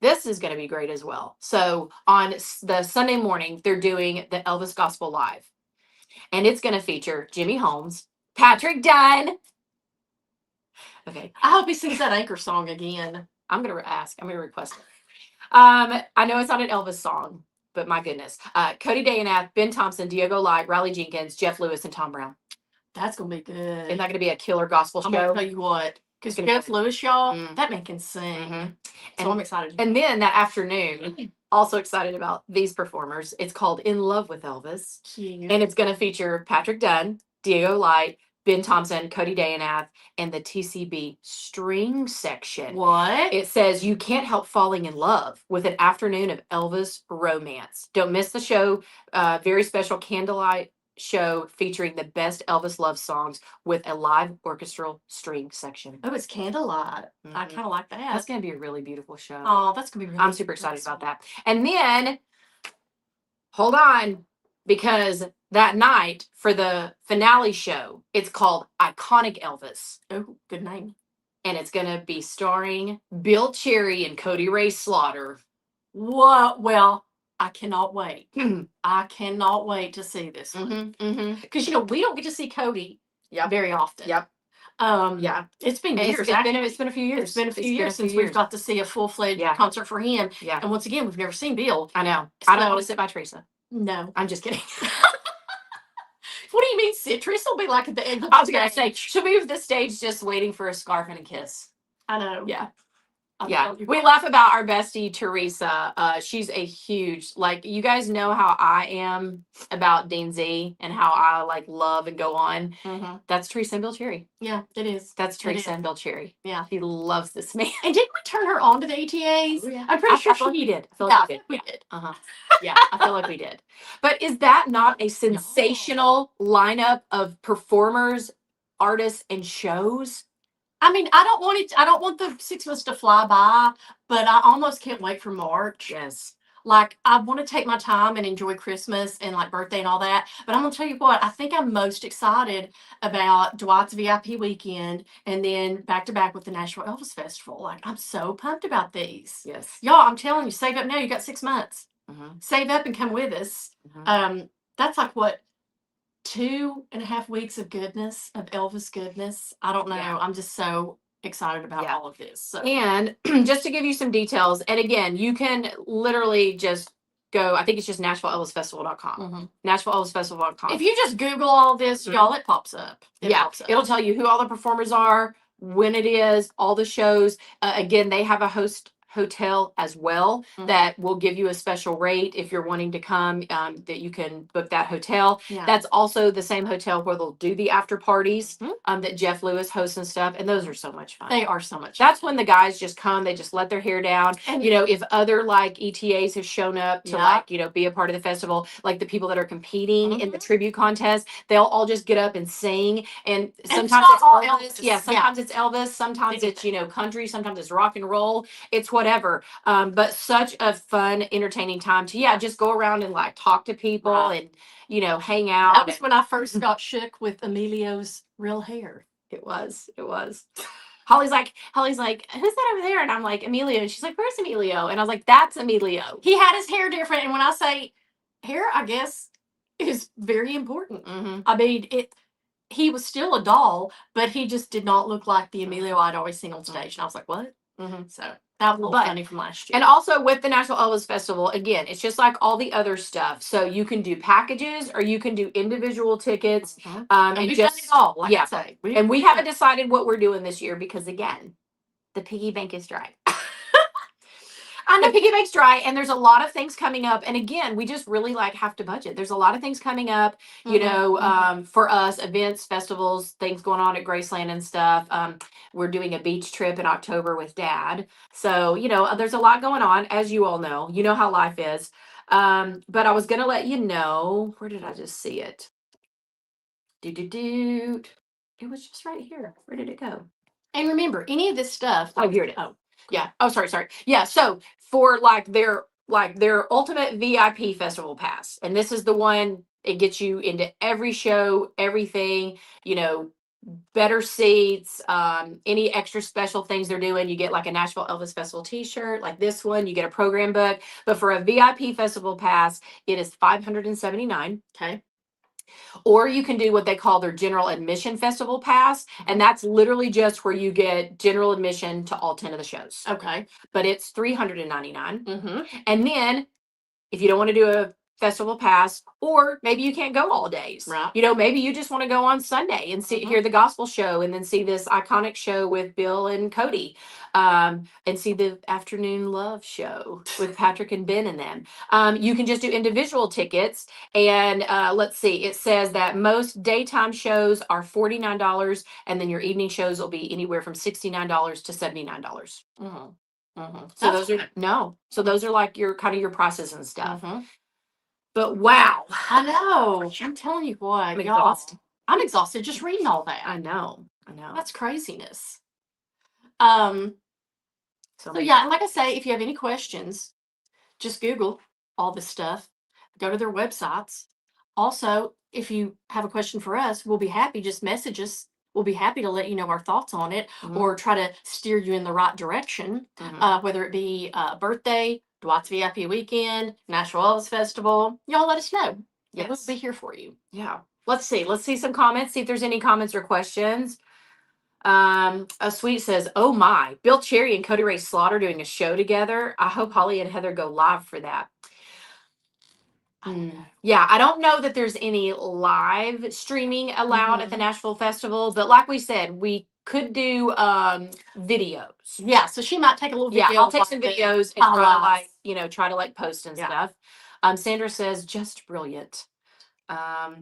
Speaker 2: This is going to be great as well. So on the Sunday morning, they're doing the Elvis Gospel Live. And it's going to feature Jimmy Holmes, Patrick Dunn. Okay.
Speaker 1: I hope he sings that anchor song again.
Speaker 2: I'm going to request it. I know it's not an Elvis song, but my goodness. Cody Dayanath, Ben Thompson, Diego Light, Riley Jenkins, Jeff Lewis, and Tom Brown.
Speaker 1: That's gonna be good.
Speaker 2: Isn't that gonna be a killer gospel
Speaker 1: I'm
Speaker 2: show?
Speaker 1: gonna tell you what, because Jeff Lewis, y'all, that man can sing. So I'm excited.
Speaker 2: And then that afternoon, also excited about these performers. It's called In Love with Elvis.
Speaker 1: Cute.
Speaker 2: And it's gonna feature Patrick Dunn, Diego Light, Ben Thompson, Cody Dayanath, and the TCB string section.
Speaker 1: What?
Speaker 2: It says you can't help falling in love with an afternoon of Elvis romance. Don't miss the show. Very special candlelight show featuring the best Elvis love songs with a live orchestral string section.
Speaker 1: Oh, it's candlelight. I kind of like that.
Speaker 2: That's going to be a really beautiful show.
Speaker 1: Oh, that's going to be really
Speaker 2: I'm super excited about that. And then, hold on, because that night for the finale show, it's called Iconic Elvis.
Speaker 1: Oh, good name.
Speaker 2: And it's going to be starring Bill Cherry and Cody Ray Slaughter.
Speaker 1: What? Well, I cannot wait. I cannot wait to see this one. Because, we don't get to see Cody very often.
Speaker 2: Yep.
Speaker 1: Yeah. It's been years.
Speaker 2: It's been a few years.
Speaker 1: It's been a few years since we've got to see a full-fledged concert for him.
Speaker 2: Yeah.
Speaker 1: And once again, we've never seen Bill.
Speaker 2: I know.
Speaker 1: So,
Speaker 2: I don't want to sit by Teresa.
Speaker 1: No.
Speaker 2: I'm just kidding.
Speaker 1: What do you mean sit? Teresa will be like at the end of
Speaker 2: I was going to say, she'll be at the stage just waiting for a scarf and a kiss.
Speaker 1: I know.
Speaker 2: Yeah. We laugh about our bestie Teresa. She's a huge, you guys know how I am about Dean Z and how I love and go on. That's Teresa and Bill Cherry.
Speaker 1: Yeah, it is.
Speaker 2: That's Teresa and Bill Cherry.
Speaker 1: Yeah,
Speaker 2: he loves this man.
Speaker 1: And didn't we turn her on to the ETAs?
Speaker 2: Oh, yeah.
Speaker 1: I'm pretty sure
Speaker 2: I feel like we did. I feel like we did. Yeah, I feel like we did. But is that not a sensational lineup of performers, artists, and shows?
Speaker 1: I mean, I don't want the 6 months to fly by, but I almost can't wait for March.
Speaker 2: Yes.
Speaker 1: I want to take my time and enjoy Christmas and birthday and all that. But I'm going to tell you what, I think I'm most excited about Dwight's VIP weekend and then back to back with the Nashville Elvis Festival. I'm so pumped about these.
Speaker 2: Yes.
Speaker 1: Y'all, I'm telling you, save up now. You got 6 months. Save up and come with us. That's 2.5 weeks of goodness, of Elvis goodness. I don't know. Yeah. I'm just so excited about all of this. So.
Speaker 2: And just to give you some details, and again, you can literally just go, I think it's just NashvilleElvisFestival.com. NashvilleElvisFestival.com.
Speaker 1: If you just Google all this, y'all, it pops up.
Speaker 2: It'll tell you who all the performers are, when it is, all the shows. Again, they have a hotel as well that will give you a special rate if you're wanting to come, that you can book that hotel. That's also the same hotel where they'll do the after parties that Jeff Lewis hosts and stuff, and those are so much fun.
Speaker 1: They are so much
Speaker 2: fun. That's when the guys just come, they just let their hair down, and if other ETAs have shown up to be a part of the festival, the people that are competing in the tribute contest, they'll all just get up and sing, and sometimes it's Elvis. Sometimes it's Elvis, sometimes it's country, sometimes it's rock and roll, it's whatever. But such a fun, entertaining time to just go around and talk to people and hang out.
Speaker 1: That was when I first got shook with Emilio's real hair.
Speaker 2: It was. Holly's like, who's that over there? And I'm like, Emilio. And she's like, where's Emilio? And I was like, that's Emilio.
Speaker 1: He had his hair different. And when I say hair, I guess is very important. I mean, he was still a doll, but he just did not look like the Emilio I'd always seen on stage. And I was like, what? So that was a little funny from last year.
Speaker 2: And also with the Nashville Elvis Festival, again, it's just like all the other stuff. So you can do packages or you can do individual tickets.
Speaker 1: And we've done it all, I say.
Speaker 2: And we haven't decided what we're doing this year because, again, the piggy bank is dry. I know piggy bank's dry, and there's a lot of things coming up. And again, we just really have to budget. There's a lot of things coming up, for us, events, festivals, things going on at Graceland and stuff. We're doing a beach trip in October with Dad. So, there's a lot going on, as you all know. You know how life is. But I was going to let you know, where did I just see it? It was just right here. Where did it go?
Speaker 1: And remember, any of this stuff.
Speaker 2: Oh, here it is. Yeah. Oh, sorry. Yeah. So for their ultimate VIP festival pass, and this is the one, it gets you into every show, everything, better seats, any extra special things they're doing. You get a Nashville Elvis Festival t-shirt like this one, you get a program book, but for a VIP festival pass, it is $579.
Speaker 1: Okay.
Speaker 2: Or you can do what they call their general admission festival pass. And that's literally just where you get general admission to all 10 of the shows.
Speaker 1: Okay.
Speaker 2: But it's $399. And then if you don't want to do a festival pass, or maybe you can't go all days.
Speaker 1: Right.
Speaker 2: You know, maybe you just want to go on Sunday and hear the gospel show and then see this iconic show with Bill and Cody, and see the afternoon love show with Patrick and Ben and them. You can just do individual tickets. And let's see, it says that most daytime shows are $49, and then your evening shows will be anywhere from $69 to $79. So those are so those are like your kind of your prices and stuff. But wow,
Speaker 1: I know. I'm telling you what,
Speaker 2: I'm exhausted.
Speaker 1: I'm exhausted just reading all that.
Speaker 2: I know.
Speaker 1: That's craziness. So yeah, like I say, if you have any questions, just Google all this stuff. Go to their websites. Also, if you have a question for us, we'll be happy. Just message us. We'll be happy to let you know our thoughts on it, or try to steer you in the right direction. Whether it be birthday, Dwight's VIP weekend, Nashville Elvis Festival, y'all let us know.
Speaker 2: Yes.
Speaker 1: We'll be here for you.
Speaker 2: Yeah. Let's see some comments. See if there's any comments or questions. A Sweet says, "Oh my, Bill Cherry and Cody Ray Slaughter doing a show together. I hope Holly and Heather go live for that." Yeah, I don't know that there's any live streaming allowed at the Nashville Festival, but like we said, we could do videos.
Speaker 1: Yeah, so she might take a little video.
Speaker 2: Yeah, I'll take some videos and try to like post and stuff. Sandra says, "Just brilliant." I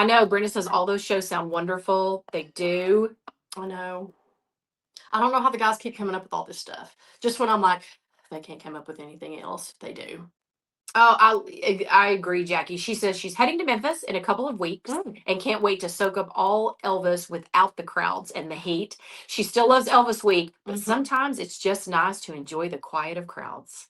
Speaker 2: know Brenda says all those shows sound wonderful. They do.
Speaker 1: I know. I don't know how the guys keep coming up with all this stuff. Just when I'm like, they can't come up with anything else, they do.
Speaker 2: Oh, I agree, Jackie. She says she's heading to Memphis in a couple of weeks and can't wait to soak up all Elvis without the crowds and the heat. She still loves Elvis Week, but sometimes it's just nice to enjoy the quiet of crowds.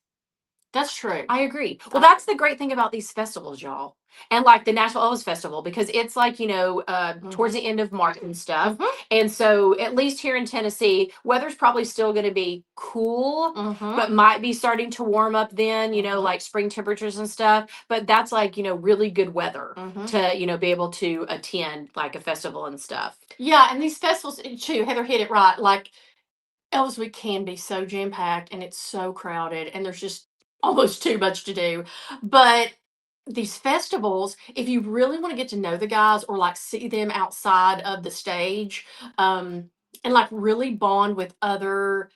Speaker 1: That's true.
Speaker 2: I agree. Well, that's the great thing about these festivals, y'all. And like the Nashville Elvis Festival, because it's like, towards the end of March and stuff. And so at least here in Tennessee, weather's probably still going to be cool, but might be starting to warm up then, like spring temperatures and stuff. But that's like, really good weather to, be able to attend like a festival and stuff.
Speaker 1: Yeah. And these festivals too, Heather hit it right. Like Elvis Week can be so jam packed and it's so crowded and there's just almost too much to do. But these festivals, if you really want to get to know the guys or like see them outside of the stage, and like really bond with other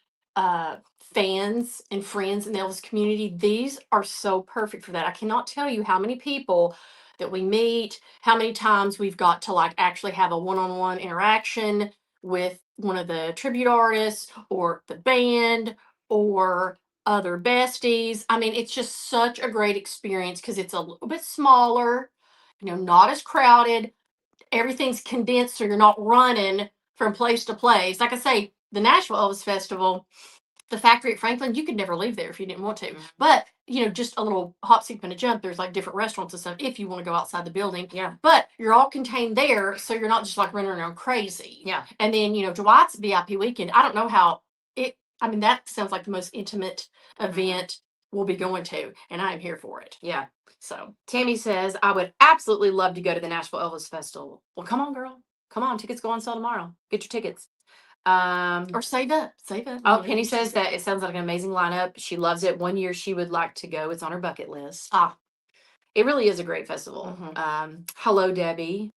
Speaker 1: fans and friends in the Elvis community, these are so perfect for that. I cannot tell you how many people that we meet, how many times we've got to like actually have a one-on-one interaction with one of the tribute artists or the band or other besties. I mean, it's just such a great experience because it's a little bit smaller, not as crowded. Everything's condensed, so you're not running from place to place. Like I say, the Nashville Elvis Festival, the factory at Franklin, you could never leave there if you didn't want to. But, just a little hop, skip, and a jump. There's like different restaurants and stuff if you want to go outside the building. Yeah. But you're all contained there, so you're not just like running around crazy. Yeah. And then, Dwight's VIP weekend, I don't know how that sounds like the most intimate event we'll be going to, and I am here for it. Yeah. So
Speaker 2: Tammy says, "I would absolutely love to go to the Nashville Elvis Festival." Well, come on, girl. Come on. Tickets go on sale tomorrow. Get your tickets.
Speaker 1: Or save up.
Speaker 2: Oh, Penny says that it sounds like an amazing lineup. She loves it. One year she would like to go. It's on her bucket list. It really is a great festival. Hello, Debbie.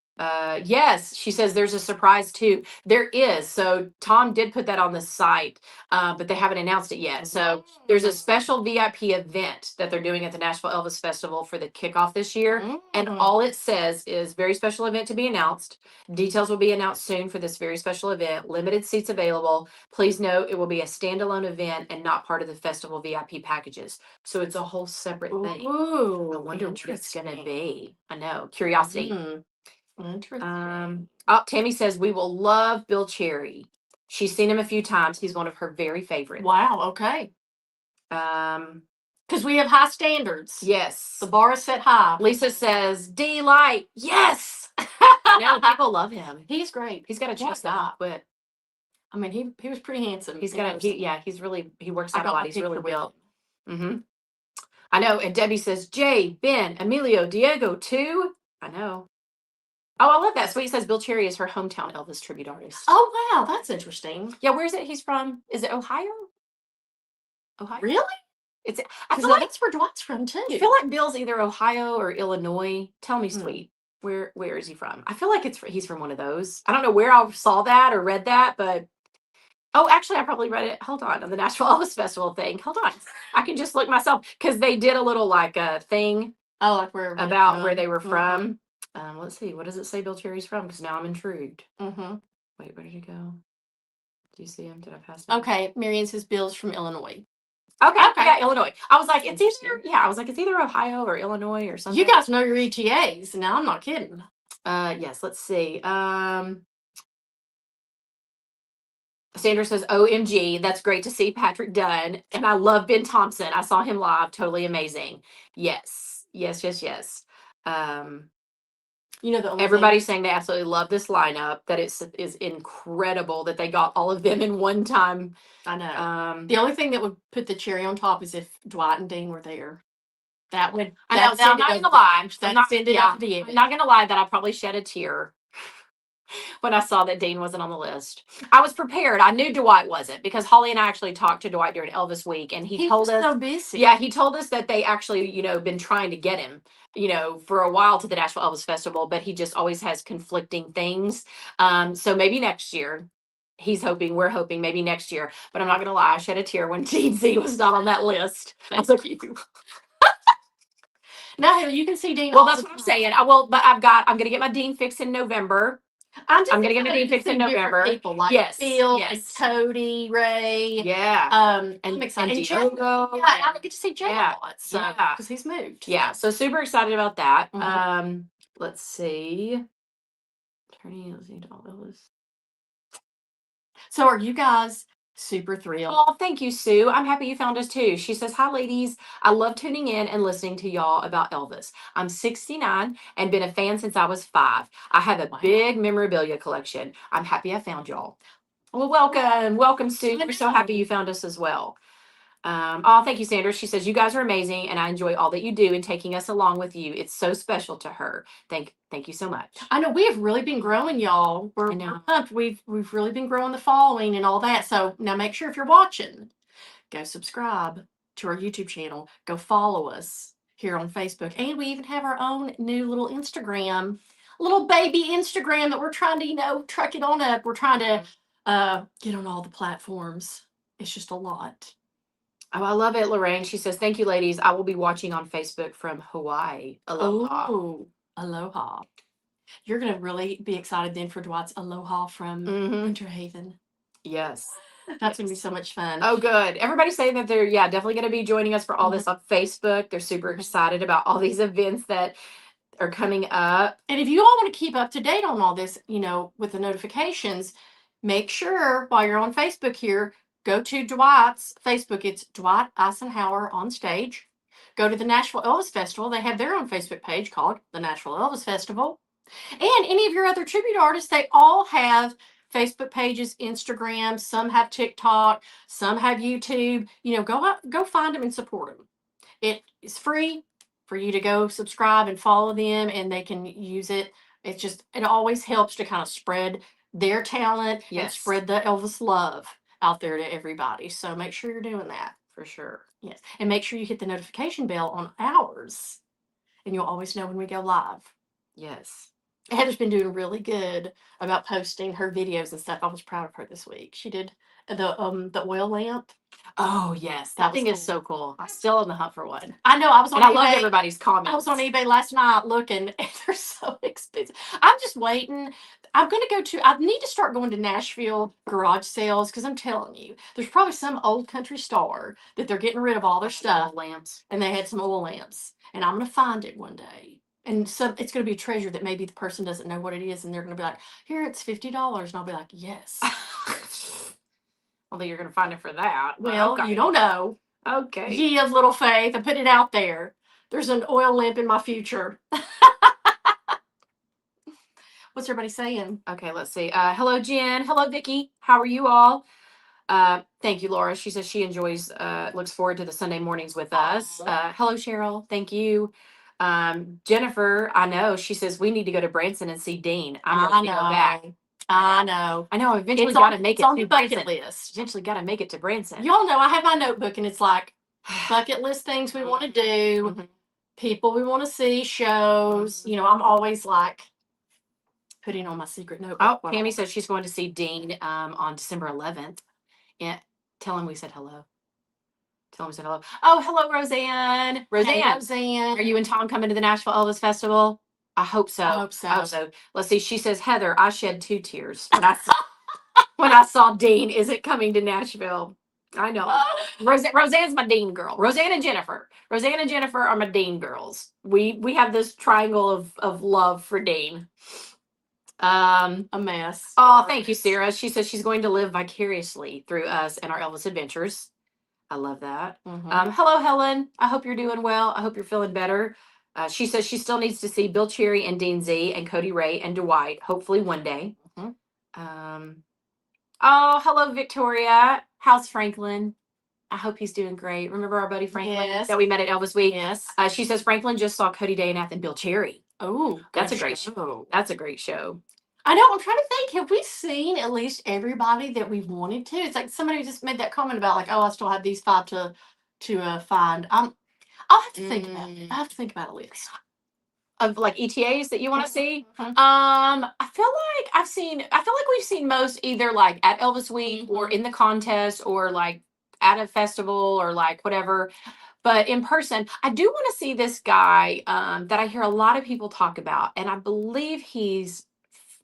Speaker 2: Yes, she says there's a surprise too. There is. So Tom did put that on the site, but they haven't announced it yet. So there's a special VIP event that they're doing at the Nashville Elvis Festival for the kickoff this year. And all it says is very special event to be announced. Details will be announced soon for this very special event. Limited seats available. Please note it will be a standalone event and not part of the festival VIP packages. So it's a whole separate thing.
Speaker 1: Ooh,
Speaker 2: I wonder what it's going to be. I know. Curiosity.
Speaker 1: Interesting.
Speaker 2: Tammy says we will love Bill Cherry. She's seen him a few times. He's one of her very favorites.
Speaker 1: Wow. Okay. Because we have high standards.
Speaker 2: Yes.
Speaker 1: The bar is set high.
Speaker 2: Lisa says D-Light. Yes. I know people love him.
Speaker 1: He's great.
Speaker 2: He's got a chest out, but
Speaker 1: I mean, he was pretty handsome.
Speaker 2: He works out a lot. He's really built. I know. And Debbie says Jay, Ben, Emilio, Diego too. I know. Oh, I love that. Sweet says Bill Cherry is her hometown Elvis tribute artist.
Speaker 1: Oh, wow. That's interesting.
Speaker 2: Yeah, where is it? He's from, is it Ohio?
Speaker 1: Really?
Speaker 2: It's. I
Speaker 1: Because
Speaker 2: feel like
Speaker 1: that's where Dwight's from too.
Speaker 2: I feel like Bill's either Ohio or Illinois. Tell me, sweet. Where is he from? I feel like he's from one of those. I don't know where I saw that or read that, but oh, actually, I probably read it. Hold on the Nashville Elvis Festival thing. Hold on, I can just look myself because they did a little like a thing.
Speaker 1: Oh, like where
Speaker 2: they were from. Let's see. What does it say Bill Cherry's from? Because now I'm intrigued.
Speaker 1: Mm-hmm.
Speaker 2: Wait, where did he go? Do you see him? Did I pass him?
Speaker 1: Okay, Marion says Bill's from Illinois.
Speaker 2: Okay, yeah, Illinois. I was like, it's either Ohio or Illinois or something.
Speaker 1: You guys know your ETAs. Now I'm not kidding.
Speaker 2: Yes, let's see. Sandra says, OMG, that's great to see Patrick Dunn. And I love Ben Thompson. I saw him live. Totally amazing. Yes.
Speaker 1: You know,
Speaker 2: everybody's saying they absolutely love this lineup, that it is incredible that they got all of them in one time.
Speaker 1: I know. The only thing that would put the cherry on top is if Dwight and Dean were there. That would.
Speaker 2: I'm not going to lie. I'm not going to lie that I probably shed a tear when I saw that Dean wasn't on the list. I was prepared. I knew Dwight wasn't because Holly and I actually talked to Dwight during Elvis week, and he told us.
Speaker 1: So busy.
Speaker 2: Yeah, he told us that they actually, been trying to get him, for a while to the Nashville Elvis Festival, but he just always has conflicting things. So maybe next year. We're hoping maybe next year. But I'm not gonna lie, I shed a tear when Gene Z was not on that list. That's okay.
Speaker 1: No, you can see Dean.
Speaker 2: Well, that's what I'm saying. But I'm gonna get my Dean fixed in November. I'm gonna get my Dean fixed in November.
Speaker 1: People like Phil, and Cody, Ray.
Speaker 2: Yeah.
Speaker 1: And I'm excited. And
Speaker 2: Diogo.
Speaker 1: Yeah, I get to see Jay a lot. So, because he's moved.
Speaker 2: Yeah. So super excited about that. Mm-hmm. Let's see. Turning all Elvis.
Speaker 1: So are you guys super thrilled?
Speaker 2: Oh, thank you, Sue. I'm happy you found us too. She says, hi, ladies. I love tuning in and listening to y'all about Elvis. I'm 69 and been a fan since I was 5. I have a big memorabilia collection. I'm happy I found y'all. Well, welcome. Welcome, Sue. We're so happy you found us as well. Thank you, Sandra. She says, you guys are amazing and I enjoy all that you do and taking us along with you. It's so special to her. Thank you so much.
Speaker 1: I know we have really been growing, y'all. We're pumped. We've really been growing the following and all that. So now make sure if you're watching, go subscribe to our YouTube channel. Go follow us here on Facebook. And we even have our own new little Instagram, little baby Instagram that we're trying to, truck it on up. We're trying to get on all the platforms. It's just a lot.
Speaker 2: Oh, I love it, Lorraine. She says, thank you, ladies. I will be watching on Facebook from Hawaii. Aloha.
Speaker 1: Oh, aloha. You're going to really be excited then for Dwight's aloha from Winter Haven.
Speaker 2: Yes.
Speaker 1: That's going to be so much fun.
Speaker 2: Oh, good. Everybody's saying that they're, definitely going to be joining us for all this on Facebook. They're super excited about all these events that are coming up.
Speaker 1: And if you all want to keep up to date on all this, with the notifications, make sure while you're on Facebook here, go to Dwight's Facebook. It's Dwight Icenhower on stage. Go to the Nashville Elvis Festival. They have their own Facebook page called the Nashville Elvis Festival. And any of your other tribute artists, they all have Facebook pages, Instagram. Some have TikTok. Some have YouTube. Go find them and support them. It is free for you to go subscribe and follow them, and they can use it. It always helps to kind of spread their talent and spread the Elvis love out there to everybody. So make sure you're doing that.
Speaker 2: For sure.
Speaker 1: Yes. And make sure you hit the notification bell on ours, and you'll always know when we go live.
Speaker 2: Yes.
Speaker 1: Heather's been doing really good about posting her videos and stuff. I was proud of her this week. She did the oil lamp.
Speaker 2: Oh yes, that thing is so cool. I'm still on the hunt for one.
Speaker 1: I know. I was on
Speaker 2: eBay. I love everybody's comments.
Speaker 1: I was on eBay last night looking, and they're so expensive. I'm just waiting. I need to start going to Nashville garage sales because I'm telling you, there's probably some old country store that they're getting rid of all their stuff.
Speaker 2: Lamps.
Speaker 1: And they had some oil lamps. And I'm going to find it one day. And so it's going to be a treasure that maybe the person doesn't know what it is. And they're going to be like, here, it's $50. And I'll be like, yes.
Speaker 2: Although you're going to find it for that.
Speaker 1: Well, You don't know.
Speaker 2: Okay.
Speaker 1: Ye of little faith. I put it out there. There's an oil lamp in my future. What's everybody saying?
Speaker 2: Okay, let's see. Hello, Jen. Hello, Vicki. How are you all? Thank you, Laura. She says she looks forward to the Sunday mornings with us. Hello, Cheryl. Thank you. Jennifer, I know. She says we need to go to Branson and see Dean. I'm ready to go back.
Speaker 1: I know.
Speaker 2: Eventually got to make it
Speaker 1: on
Speaker 2: to
Speaker 1: the bucket
Speaker 2: Branson.
Speaker 1: list.
Speaker 2: Eventually got to make it to Branson.
Speaker 1: Y'all know I have my notebook and it's like bucket list things we want to do,
Speaker 2: Mhm.
Speaker 1: people we want to see, shows. You know, I'm always like putting on my secret notebook.
Speaker 2: Oh, Pammy says she's going to see Dean on December 11th. Yeah, tell him we said hello. Tell him we said hello. Oh, hello, Roseanne. Roseanne,
Speaker 1: Hey, Roseanne.
Speaker 2: are you and Tom coming to the Nashville Elvis Festival? I hope so.
Speaker 1: I hope so.
Speaker 2: I hope so. Let's see. She says, Heather, I shed 2 tears when I saw Dean. Is it coming to Nashville? I know. Roseanne's my Dean girl. Roseanne and Jennifer. Roseanne and Jennifer are my Dean girls. We have this triangle of love for Dean.
Speaker 1: A mess.
Speaker 2: Oh, thank you, Sarah. She says she's going to live vicariously through us and our Elvis adventures. I love that. Hello, Helen. I hope you're doing well. I hope you're feeling better. She says she still needs to see Bill Cherry and Dean Z and Cody Ray and Dwight, hopefully one day. Oh, hello, Victoria. How's Franklin? I hope he's doing great. Remember our buddy Franklin that we met at Elvis Week?
Speaker 1: Yes.
Speaker 2: She says Franklin just saw Cody Daynath and Bill Cherry.
Speaker 1: Oh,
Speaker 2: that's a great show. That's a great show.
Speaker 1: I know. I'm trying to think. Have we seen at least everybody that we wanted to? It's like somebody just made that comment about like, oh, I still have these 5 to find. I'll have to think about it. I have to think about a list
Speaker 2: of like ETAs that you want to see.
Speaker 1: Mhm.
Speaker 2: I feel like we've seen most either like at Elvis Week or in the contest or like at a festival or like whatever. But in person, I do want to see this guy that I hear a lot of people talk about, and I believe he's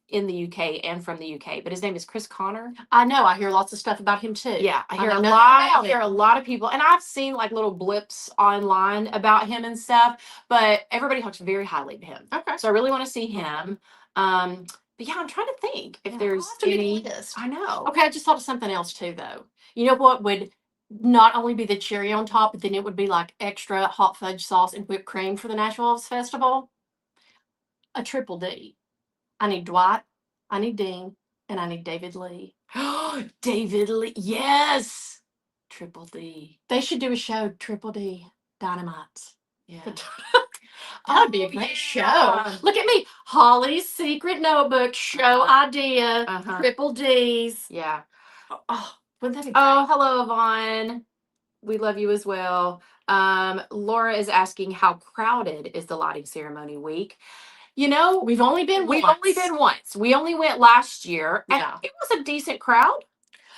Speaker 2: in the UK and from the UK, but his name is Chris Connor.
Speaker 1: I know. I hear lots of stuff about him too.
Speaker 2: Yeah, I hear a lot of people, and I've seen like little blips online about him and stuff, but everybody talks very highly of him.
Speaker 1: Okay.
Speaker 2: So I really want to see him. But yeah, I'm trying to think if there's any. I know.
Speaker 1: Okay, I just thought of something else too, though. You know what would not only be the cherry on top, but then it would be like extra hot fudge sauce and whipped cream for the Nashville Elvis Festival? A triple D. I need Dwight, I need Dean, and I need David Lee.
Speaker 2: David Lee, yes. Triple D.
Speaker 1: They should do a show, Triple D Dynamite.
Speaker 2: Yeah.
Speaker 1: That would be a great show. Look at me. Holly's Secret Notebook show idea. Triple D's.
Speaker 2: Yeah.
Speaker 1: Oh, wouldn't that be great?
Speaker 2: Oh, hello, Yvonne. We love you as well. Laura is asking how crowded is the lighting ceremony week. You know,
Speaker 1: we've only been
Speaker 2: once. We only went last year. And it was a decent crowd.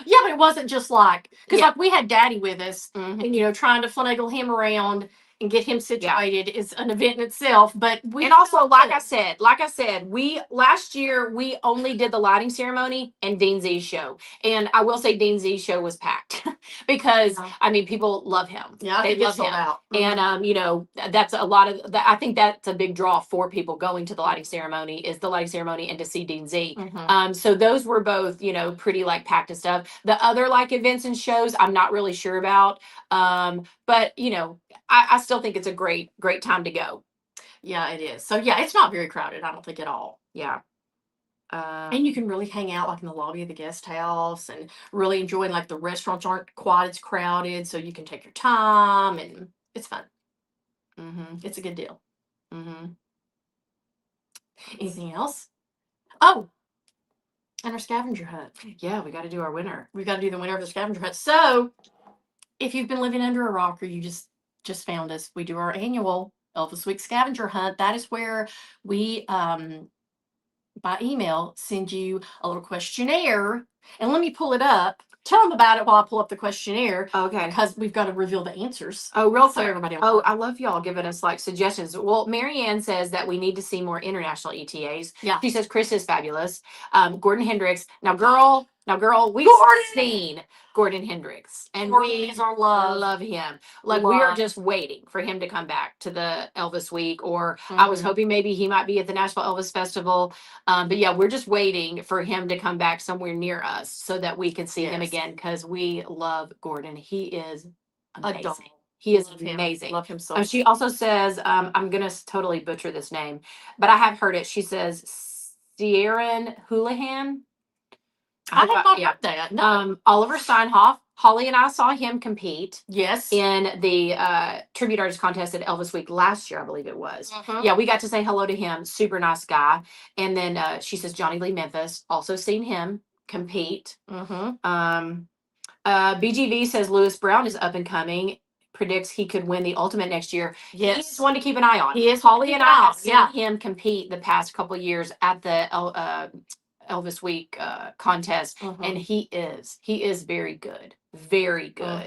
Speaker 1: Yeah, but it wasn't just like, because like we had Daddy with us, and you know, trying to finagle him around and get him situated is an event in itself. But
Speaker 2: and also, like I said, we last year we only did the lighting ceremony and Dean Z's show, and I will say Dean Z's show was packed because I mean people love him.
Speaker 1: Yeah,
Speaker 2: they love him.
Speaker 1: Out.
Speaker 2: And you know, that's a lot of I think that's a big draw for people going to the lighting ceremony is the lighting ceremony and to see Dean Z. So those were both, you know, pretty like packed and stuff. The other like events and shows I'm not really sure about. But you know, I still think it's a great time to go.
Speaker 1: Yeah, it is. So yeah, it's not very crowded, I don't think at all.
Speaker 2: Yeah.
Speaker 1: And you can really hang out like in the lobby of the guest house and really enjoy, like the restaurants aren't quite as crowded, so you can take your time and it's fun. It's a good deal. Anything else? Oh, and our scavenger hunt.
Speaker 2: Yeah, we got to do our winner.
Speaker 1: We got to do the winner of the scavenger hunt. So if you've been living under a rock or you just found us, we do our annual Elvis Week scavenger hunt. That is where we by email send you a little questionnaire, and let me pull it up. Tell them about it while I pull up the questionnaire.
Speaker 2: Okay.
Speaker 1: Because we've got to reveal the answers.
Speaker 2: Oh, real quick.
Speaker 1: So everybody.
Speaker 2: Oh, I love y'all giving us like suggestions. Well, Marianne says that we need to see more international ETAs.
Speaker 1: Yeah.
Speaker 2: She says Chris is fabulous. Gordon Hendricks. Now, girl, we've seen Gordon Hendricks, and we love him. Like we are just waiting for him to come back to the Elvis Week, or I was hoping maybe he might be at the Nashville Elvis Festival. But yeah, we're just waiting for him to come back somewhere near us so that we can see him again because we love Gordon. He is amazing. He is amazing.
Speaker 1: Love him so much.
Speaker 2: She also says, I'm gonna totally butcher this name, but I have heard it. She says Sierra Houlihan.
Speaker 1: I have not heard that. No.
Speaker 2: Oliver Steinhoff. Holly and I saw him compete.
Speaker 1: Yes.
Speaker 2: In the tribute artist contest at Elvis Week last year, I believe it was. Yeah, we got to say hello to him. Super nice guy. And then she says Johnny Lee Memphis. Also seen him compete. BGV says Lewis Brown is up and coming. predicts he could win the Ultimate next year.
Speaker 1: Yes.
Speaker 2: He's one to keep an eye on.
Speaker 1: He is.
Speaker 2: Holly and I have seen
Speaker 1: Yeah.
Speaker 2: him compete the past couple of years at the Elvis Week contest, and he is very good. Very good.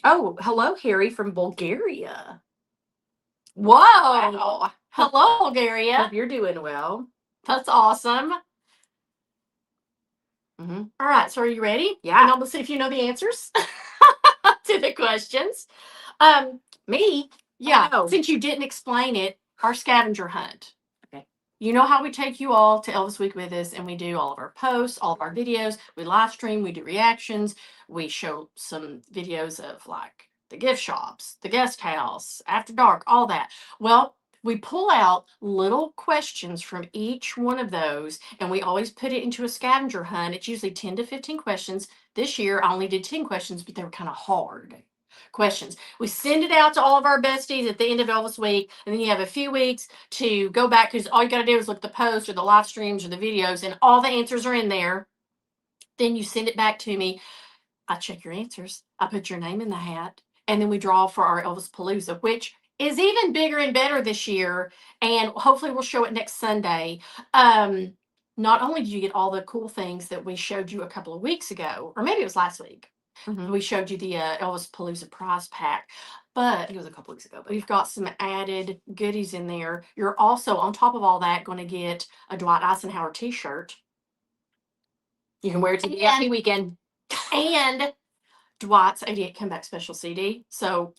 Speaker 2: Oh, hello, Harry from Bulgaria.
Speaker 1: Whoa.
Speaker 2: Wow.
Speaker 1: Hello, Bulgaria.
Speaker 2: Hope you're doing well.
Speaker 1: That's awesome. All right, so are you ready?
Speaker 2: Yeah.
Speaker 1: And I'm gonna see if you know the answers to the questions.
Speaker 2: Me?
Speaker 1: Yeah.
Speaker 2: Oh.
Speaker 1: Since you didn't explain it, our scavenger hunt.
Speaker 2: Okay.
Speaker 1: You know how we take you all to Elvis Week with us, and we do all of our posts, all of our videos. We live stream, we do reactions, we show some videos of like the gift shops, the guest house, after dark, all that. Well, we pull out little questions from each one of those, and we always put it into a scavenger hunt. It's usually 10 to 15 questions. This year, I only did 10 questions, but they were kind of hard questions. We send it out to all of our besties at the end of Elvis Week, and then you have a few weeks to go back, because all you got to do is look at the posts or the live streams or the videos, and all the answers are in there. Then you send it back to me. I check your answers. I put your name in the hat, and then we draw for our Elvis Palooza, which is even bigger and better this year. And hopefully we'll show it next Sunday. Not only did you get all the cool things that we showed you a couple of weeks ago, or maybe it was last week. We showed you the Elvis Palooza prize pack, but
Speaker 2: it was a couple weeks ago. But
Speaker 1: we've got some added goodies in there. You're also, on top of all that, going to get a Dwight Icenhower t-shirt.
Speaker 2: You can wear it to the happy weekend.
Speaker 1: And Dwight's 88 Comeback Special CD. So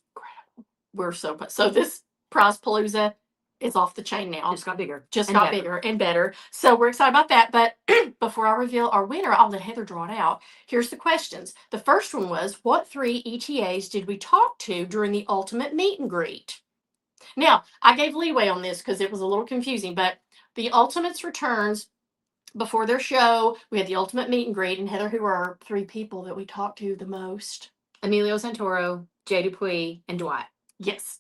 Speaker 1: we're so this prize Palooza is off the chain now.
Speaker 2: Just got bigger.
Speaker 1: Bigger and better. So we're excited about that. But before I reveal our winner, I'll let Heather draw it out. Here's the questions. The first one was, what 3 ETAs did we talk to during the Ultimate Meet and Greet? Now, I gave leeway on this because it was a little confusing, but the Ultimates returns before their show. We had the Ultimate Meet and Greet. And Heather, who are our 3 people that we talked to the most?
Speaker 2: Emilio Santoro, Jay Dupuis, and Dwight.
Speaker 1: Yes.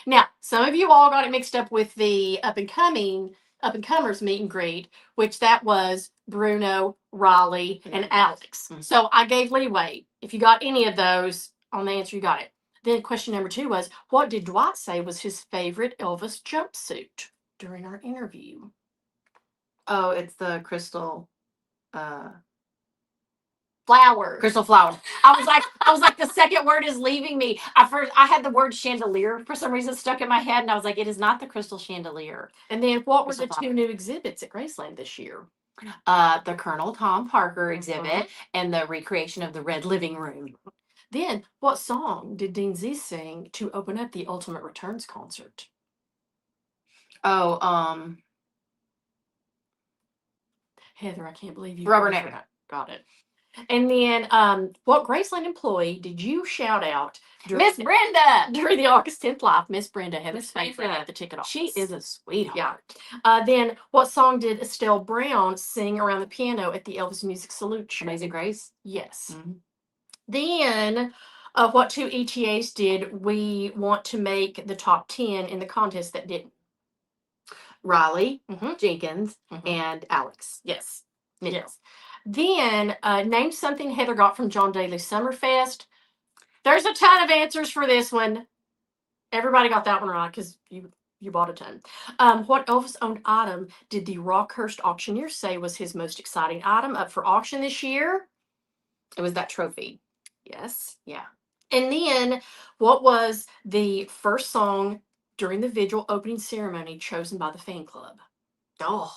Speaker 1: Now, some of you all got it mixed up with the up-and-comers meet and greet, which that was Bruno, Raleigh, and Alex. So I gave leeway. If you got any of those on the answer, you got it. Then question number 2 was, what did Dwight say was his favorite Elvis jumpsuit during our interview?
Speaker 2: Oh, it's the crystal
Speaker 1: flower.
Speaker 2: Crystal flower. I was like, the second word is leaving me. I had the word chandelier for some reason stuck in my head, and I was like, it is not the crystal chandelier.
Speaker 1: And then what were the 2 new exhibits at Graceland this year?
Speaker 2: The Colonel Tom Parker exhibit and the recreation of the Red Living Room.
Speaker 1: Then what song did Dean Z sing to open up the Ultimate Returns concert?
Speaker 2: Oh,
Speaker 1: Heather, I can't believe you
Speaker 2: Rubberneck.
Speaker 1: Got it. And then what Graceland employee did you shout out?
Speaker 2: Miss Brenda!
Speaker 1: During the August 10th live. Miss Brenda, Heather's favorite at the ticket office.
Speaker 2: She is a sweetheart.
Speaker 1: Yeah. Then what song did Estelle Brown sing around the piano at the Elvis Music Salute show?
Speaker 2: Amazing Grace?
Speaker 1: Yes. Then what 2 ETAs did we want to make the top 10 in the contest that didn't?
Speaker 2: Riley, Jenkins, and Alex.
Speaker 1: Yes. Yes. Then name something Heather got from John Daly's Summerfest. There's a ton of answers for this one. Everybody got that one right because you bought a ton. What Elvis-owned item did the Rockhurst auctioneer say was his most exciting item up for auction this year?
Speaker 2: It was that trophy.
Speaker 1: Yes.
Speaker 2: Yeah.
Speaker 1: And then what was the first song during the vigil opening ceremony chosen by the fan club?
Speaker 2: Oh.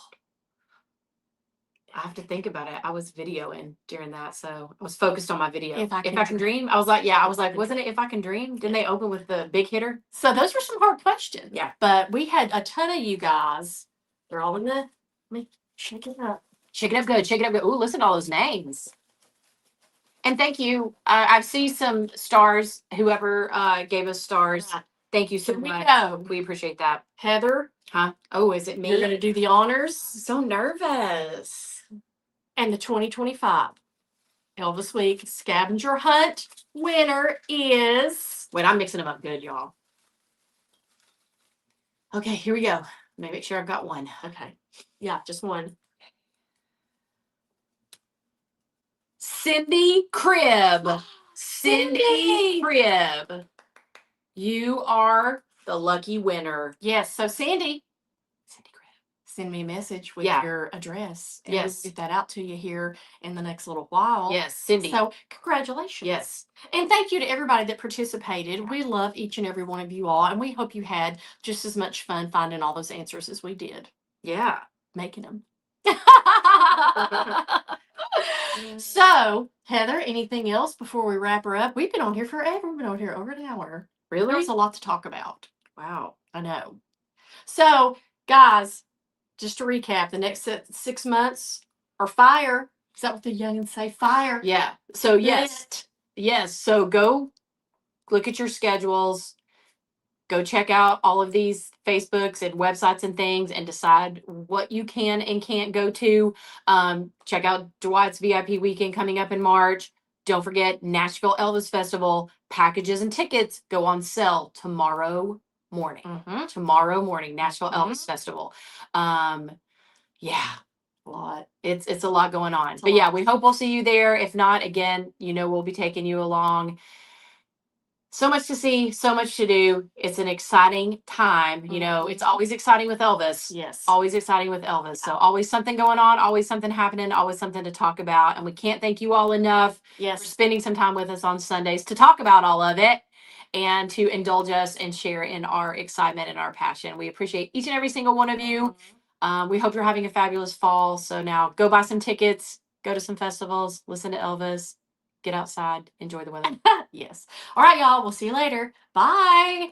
Speaker 2: I have to think about it. I was videoing during that, so I was focused on my video. If I Can Dream. I was like, wasn't it If I Can Dream? Didn't they open with the big hitter?
Speaker 1: So those were some hard questions.
Speaker 2: Yeah.
Speaker 1: But we had a ton of you guys. They're all in the, let me shake it up.
Speaker 2: Shake it up good. Shake it up good. Ooh, listen to all those names. And thank you. I see some stars. Whoever gave us stars. Yeah. Thank you so much. We appreciate that.
Speaker 1: Heather.
Speaker 2: Huh? Oh, is it me?
Speaker 1: You're going to do the honors.
Speaker 2: So nervous.
Speaker 1: And the 2025 Elvis Week Scavenger Hunt winner is...
Speaker 2: Wait, I'm mixing them up good, y'all. Okay, here we go. Let me make sure I've got one.
Speaker 1: Okay. Yeah, just one.
Speaker 2: Cindy Cribb. Cindy Cribb. You are the lucky winner.
Speaker 1: Yes. So Cindy,
Speaker 2: Cindy Cribb.
Speaker 1: send me a message with
Speaker 2: Yeah.
Speaker 1: your address. And
Speaker 2: Yes.
Speaker 1: we'll get that out to you here in the next little while.
Speaker 2: Yes, Cindy.
Speaker 1: So congratulations.
Speaker 2: Yes.
Speaker 1: And thank you to everybody that participated. We love each and every one of you all. And we hope you had just as much fun finding all those answers as we did
Speaker 2: Yeah.
Speaker 1: making them. So, Heather, anything else before we wrap her up? We've been on here forever. We've been on here over an hour.
Speaker 2: Really?
Speaker 1: There's a lot to talk about.
Speaker 2: Wow.
Speaker 1: I know. So, guys, just to recap, the next 6 months are fire. Is that what the youngins say? Fire.
Speaker 2: Yeah. So yes. Yes. So go look at your schedules. Go check out all of these Facebooks and websites and things and decide what you can and can't go to. Check out Dwight's VIP weekend coming up in March. Don't forget Nashville Elvis Festival. Packages and tickets go on sale tomorrow morning.
Speaker 1: Mm-hmm.
Speaker 2: Tomorrow morning, Nashville Elvis Festival. Yeah.
Speaker 1: A lot.
Speaker 2: It's a lot going on.
Speaker 1: a
Speaker 2: But yeah,
Speaker 1: lot.
Speaker 2: we hope we'll see you there. If not, again, we'll be taking you along. So much to see, so much to do. It's an exciting time. It's always exciting with Elvis.
Speaker 1: Yes.
Speaker 2: Always exciting with Elvis. So always something going on, always something happening, always something to talk about. And we can't thank you all enough for
Speaker 1: Yes.
Speaker 2: spending some time with us on Sundays to talk about all of it and to indulge us and share in our excitement and our passion. We appreciate each and every single one of you. We hope you're having a fabulous fall. So now go buy some tickets, go to some festivals, listen to Elvis, get outside, enjoy the weather.
Speaker 1: Yes. All right, y'all. We'll see you later. Bye.